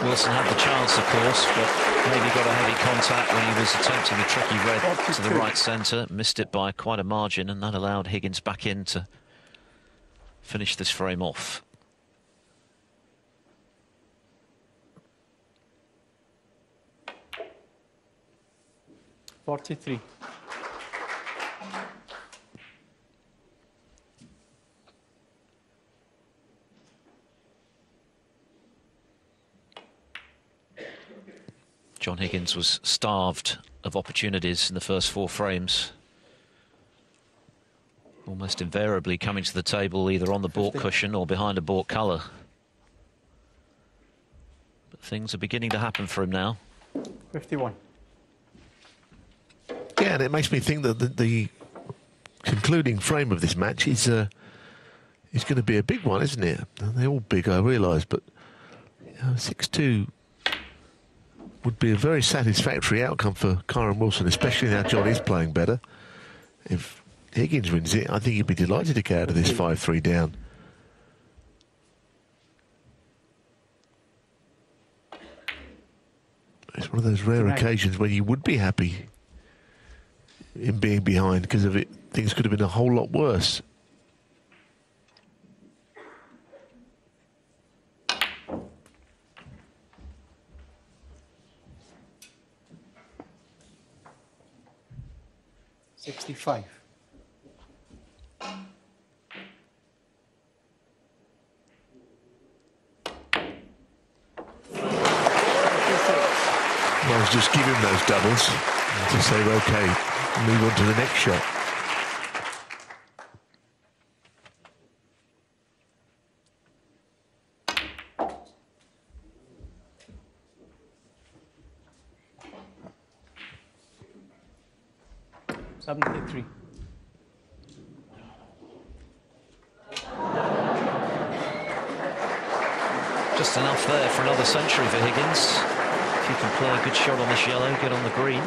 C: Wilson had the chance, of course, but maybe got a heavy contact when he was attempting a tricky red to the right centre. Missed it by quite a margin, and that allowed Higgins back in to finish this frame off.
B: .43.
C: John Higgins was starved of opportunities in the first 4 frames. Almost invariably coming to the table either on the baulk cushion or behind a baulk colour. But things are beginning to happen for him now.
B: 51.
D: Yeah, and it makes me think that the concluding frame of this match is going to be a big one, isn't it? They're all big, I realise, but 6-2 would be a very satisfactory outcome for Kyren Wilson, especially now John is playing better. If Higgins wins it, I think he'd be delighted to get out of this 5-3 down. It's one of those rare occasions when you would be happy in being behind, because of it, things could have been a whole lot worse.
B: .65.
D: Well, just give him those doubles to say, OK, move on to the next shot.
B: .73.
C: Just enough there for another century for Higgins. If you can play a good shot on this yellow, get on the green.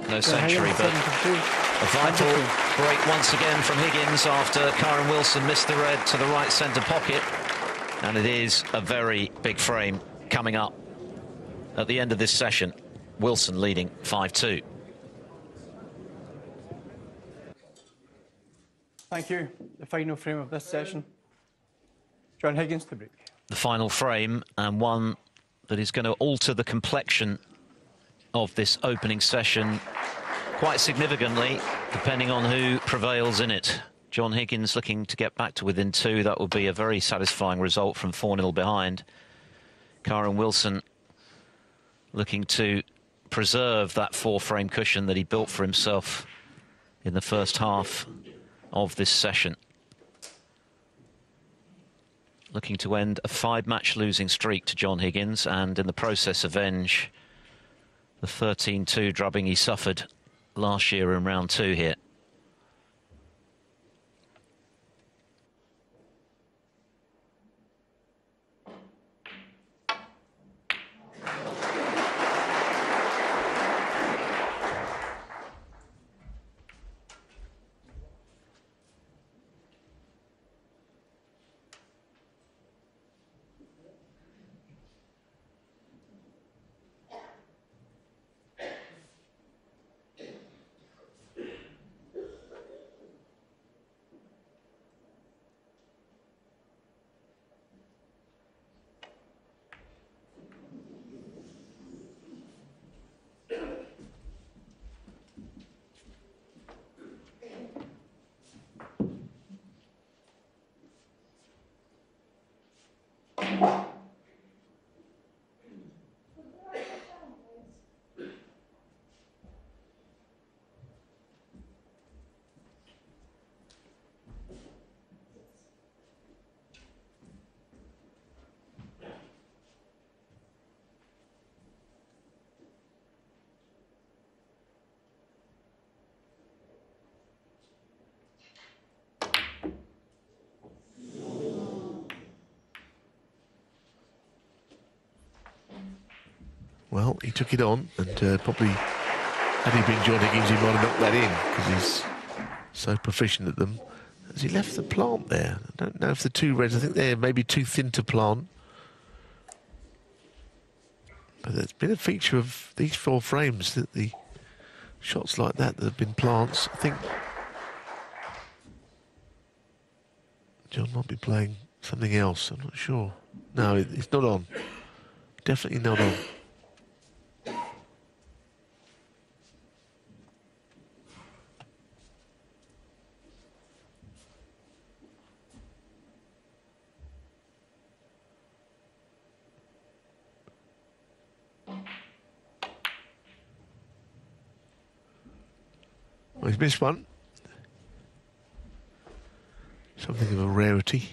C: No century, but a vital break once again from Higgins after Kyren Wilson missed the red to the right centre pocket. And it is a very big frame coming up at the end of this session. Wilson leading 5-2.
B: Thank you. The final frame of this session. John Higgins to break.
C: The final frame, and one that is going to alter the complexion of this opening session quite significantly, depending on who prevails in it. John Higgins looking to get back to within 2. That would be a very satisfying result from 4-0 behind. Kyren Wilson looking to preserve that 4-frame cushion that he built for himself in the first half of this session. Looking to end a 5-match losing streak to John Higgins, and in the process avenge the 13-2 drubbing he suffered last year in round 2 here.
D: Well, he took it on, and probably, had he been John Higgins, he might have knocked that in, because he's so proficient at them. Has he left the plant there? I don't know if the two reds, I think they're maybe too thin to plant. But it's been a feature of these 4 frames, that the shots like that have been plants. I think John might be playing something else, I'm not sure. No, it's not on. Definitely not on. Well, he's missed one. Something of a rarity.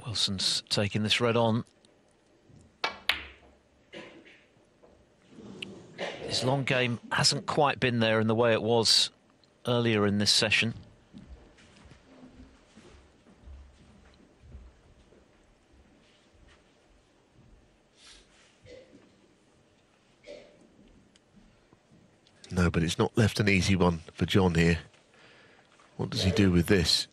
C: Wilson's taking this red on. His long game hasn't quite been there in the way it was earlier in this session.
D: No, but it's not left an easy one for John here. What does he do with this?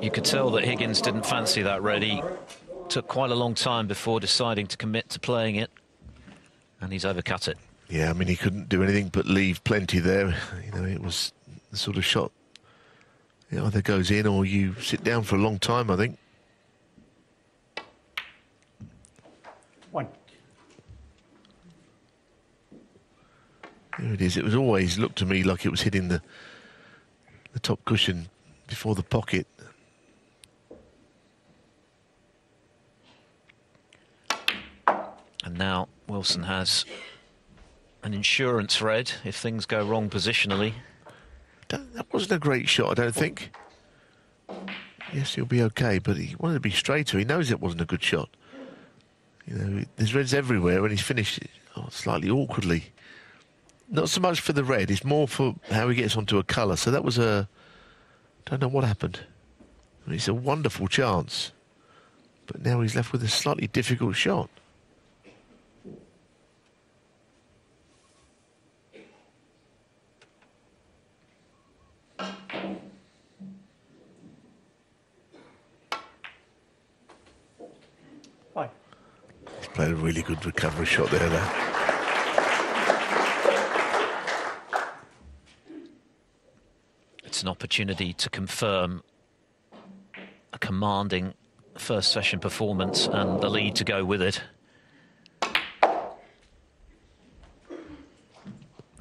C: You could tell that Higgins didn't fancy that red. He took quite a long time before deciding to commit to playing it, and he's overcut it.
D: Yeah, I mean, he couldn't do anything but leave plenty there. You know, it was the sort of shot, it either goes in or you sit down for a long time, I think.
B: 1.
D: There it is. It was always looked to me like it was hitting the top cushion before the pocket.
C: And now Wilson has an insurance red if things go wrong positionally.
D: That wasn't a great shot, I don't think. Yes, he'll be okay, but he wanted to be straighter. He knows it wasn't a good shot. You know, there's reds everywhere, and he's finished slightly awkwardly. Not so much for the red, it's more for how he gets onto a colour. So that was a... don't know what happened. I mean, it's a wonderful chance. But now he's left with a slightly difficult shot. He's played a really good recovery shot there, though.
C: an opportunity to confirm a commanding first session performance and the lead to go with it.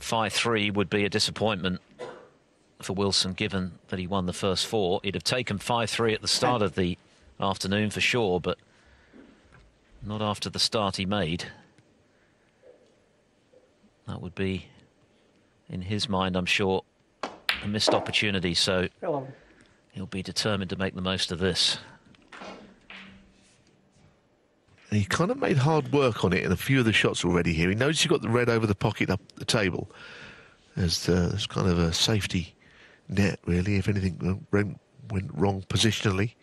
C: 5-3 would be a disappointment for Wilson, given that he won the first 4. He'd have taken 5-3 at the start of the afternoon for sure, but not after the start he made. That would be, in his mind, I'm sure, a missed opportunity, so he'll be determined to make the most of this.
D: He kind of made hard work on it in a few of the shots already here. He knows he's got the red over the pocket up the table. There's kind of a safety net, really, if anything went wrong positionally.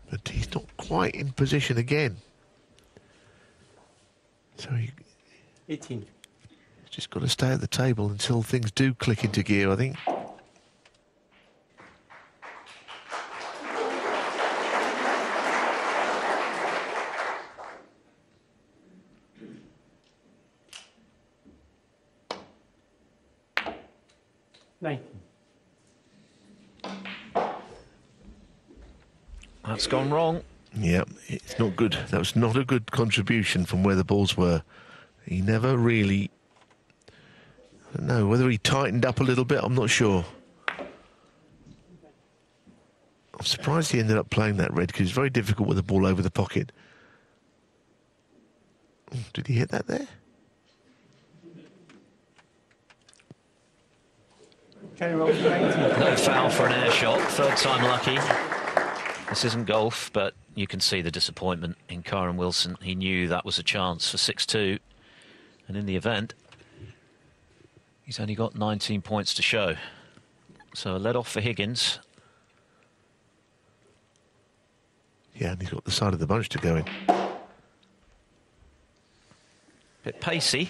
D: But he's not quite in position again. So he
B: 18.
D: He's just got to stay at the table until things do click into gear, I think.
C: That's gone wrong.
D: Yeah, it's not good. That was not a good contribution from where the balls were. He never really... I don't know, whether he tightened up a little bit, I'm not sure. I'm surprised he ended up playing that red, because it's very difficult with the ball over the pocket. Did he hit that there?
C: No foul for an air shot. Third time lucky. This isn't golf, but you can see the disappointment in Kyren Wilson. He knew that was a chance for 6-2. And in the event, he's only got 19 points to show. So a let off for Higgins.
D: Yeah, and he's got the side of the bunch to go in.
C: Bit pacey.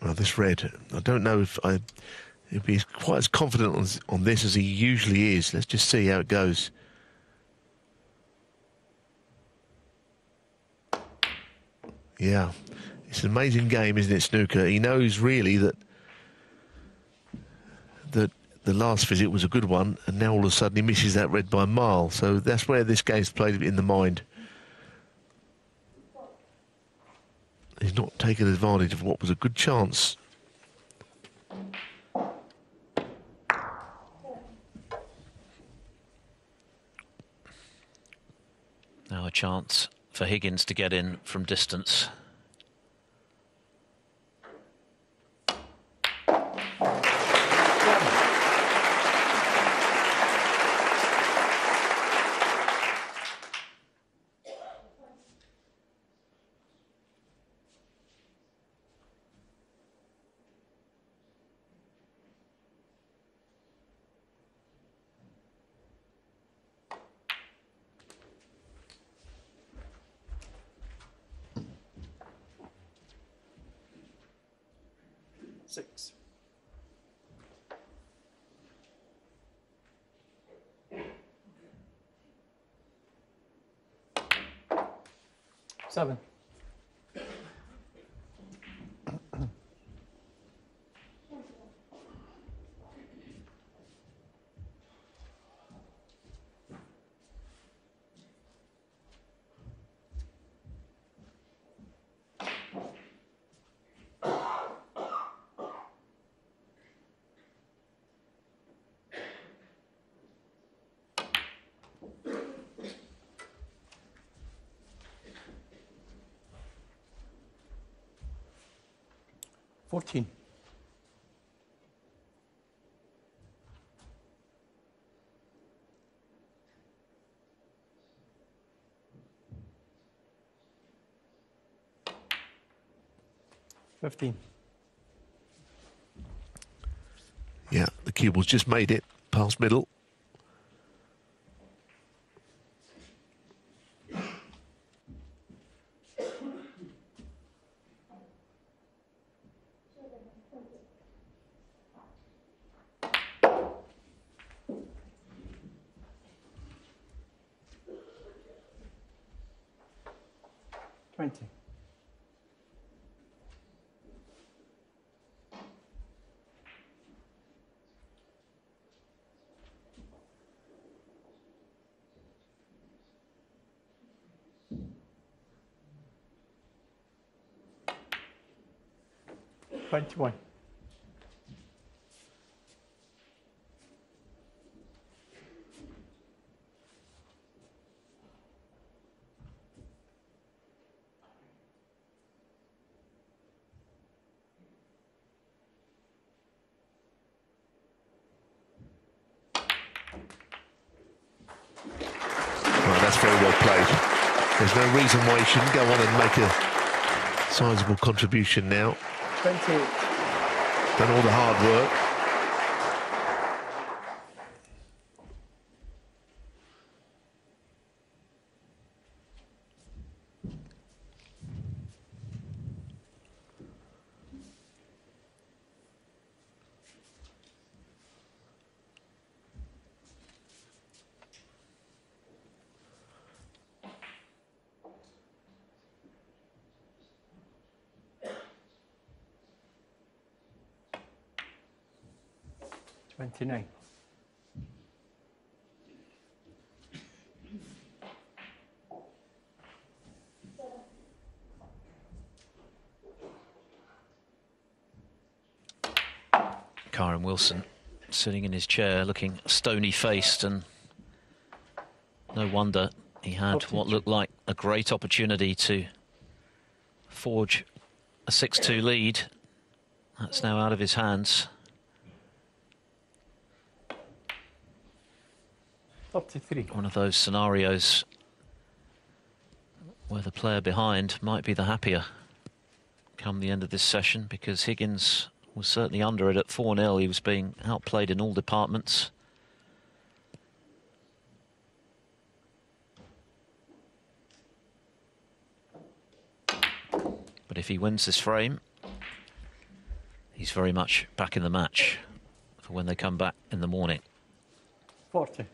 D: Well, this red, I don't know if he'd be quite as confident on this as he usually is. Let's just see how it goes. Yeah, it's an amazing game, isn't it, snooker? He knows really that the last visit was a good one, and now all of a sudden he misses that red by a mile. So that's where this game's played in the mind. He's not taken advantage of what was a good chance.
C: Now a chance for Higgins to get in from distance.
B: Six. Seven. $14. $15.
D: Yeah, the cuble's just made it past middle.
B: 20. Twenty-one.
D: That's very well played. There's no reason why he shouldn't go on and make a sizable contribution now.
B: 28.
D: Done all the hard work.
B: Twenty-nine.
C: Kyren Wilson sitting in his chair looking stony-faced, and no wonder he had what looked like a great opportunity to forge a 6-2 lead. That's now out of his hands.
B: 33.
C: One of those scenarios where the player behind might be the happier come the end of this session, because Higgins was certainly under it at 4-0. He was being outplayed in all departments. But if he wins this frame, he's very much back in the match for when they come back in the morning.
B: 40.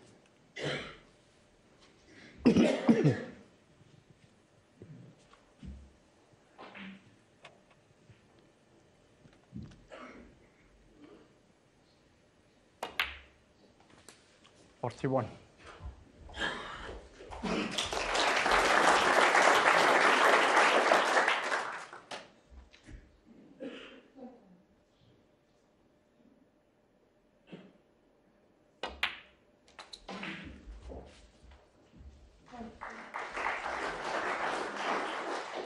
B: Forty-one.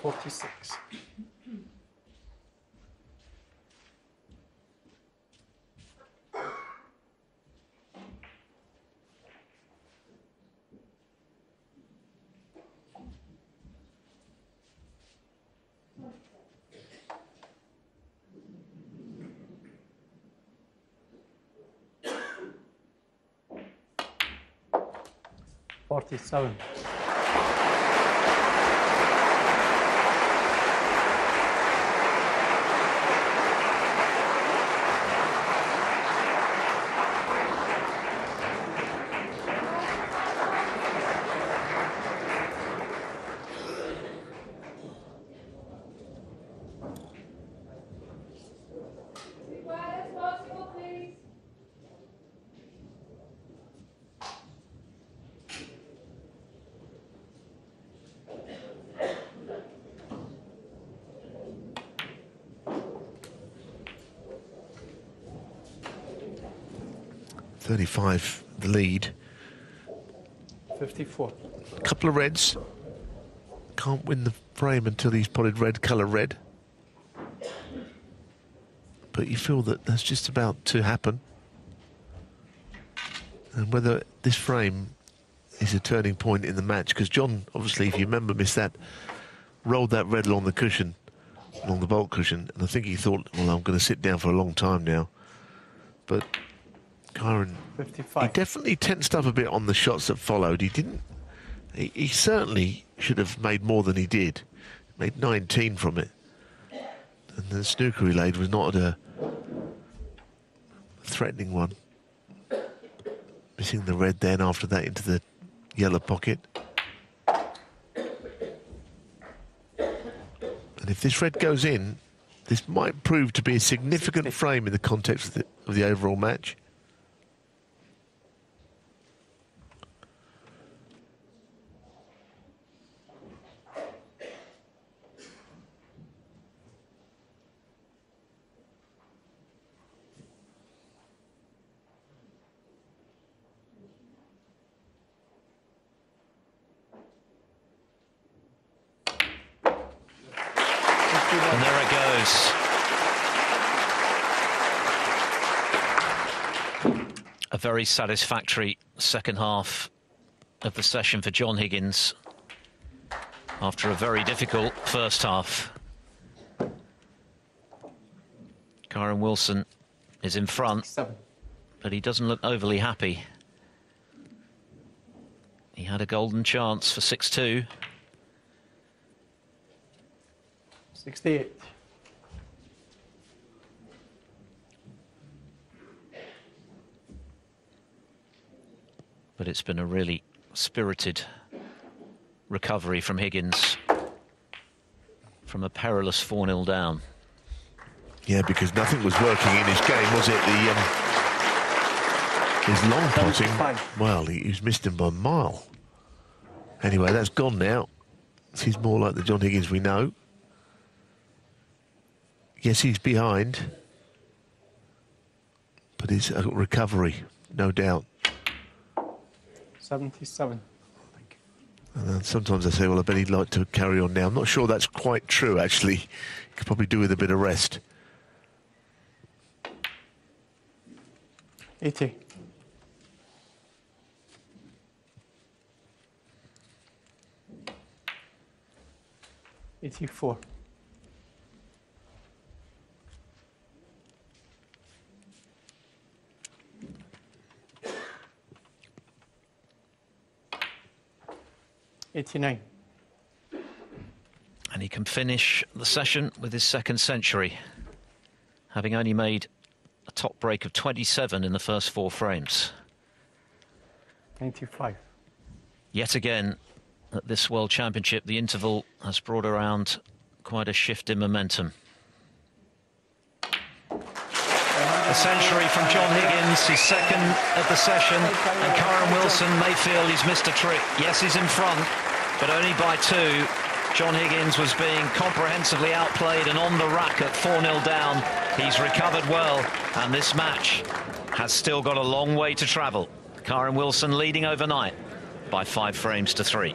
B: Forty-six. 47.
E: Be quiet as possible, please.
D: .35 the lead.
B: 54.
D: A couple of reds. Can't win the frame until he's potted red, colour red. But you feel that that's just about to happen. And whether this frame is a turning point in the match, because John, obviously, if you remember, missed that, rolled that red along the cushion, along the bolt cushion, and I think he thought, well, I'm going to sit down for a long time now. But Kyren,
B: 55.
D: he definitely tensed up a bit on the shots that followed. He didn't. He certainly should have made more than he did. Made 19 from it. And the snooker he laid was not a threatening one. Missing the red then after that into the yellow pocket. And if this red goes in, this might prove to be a significant frame in the context of the overall match.
C: And there it goes. A very satisfactory second half of the session for John Higgins after a very difficult first half. Kyren Wilson is in front, but he doesn't look overly happy. He had a golden chance for 6-2.
B: 68.
C: But it's been a really spirited recovery from Higgins from a perilous 4-0 down.
D: Yeah, because nothing was working in his game, was it? His long potting, well, he's missed him by a mile. Anyway, that's gone now. He's more like the John Higgins we know. Yes, he's behind, but it's a recovery, no doubt.
B: 77.
D: And then sometimes I say, well, I bet he'd like to carry on now. I'm not sure that's quite true, actually. He could probably do with a bit of rest.
B: 80. $84. $89.
C: And he can finish the session with his second century, having only made a top break of 27 in the first 4 frames.
B: 95.
C: Yet again, at this World Championship, the interval has brought around quite a shift in momentum. A century from John Higgins, his second of the session, and Kyren Wilson may feel he's missed a trick. Yes, he's in front, but only by 2. John Higgins was being comprehensively outplayed and on the rack at 4-0 down. He's recovered well, and this match has still got a long way to travel. Kyren Wilson leading overnight by 5 frames to 3.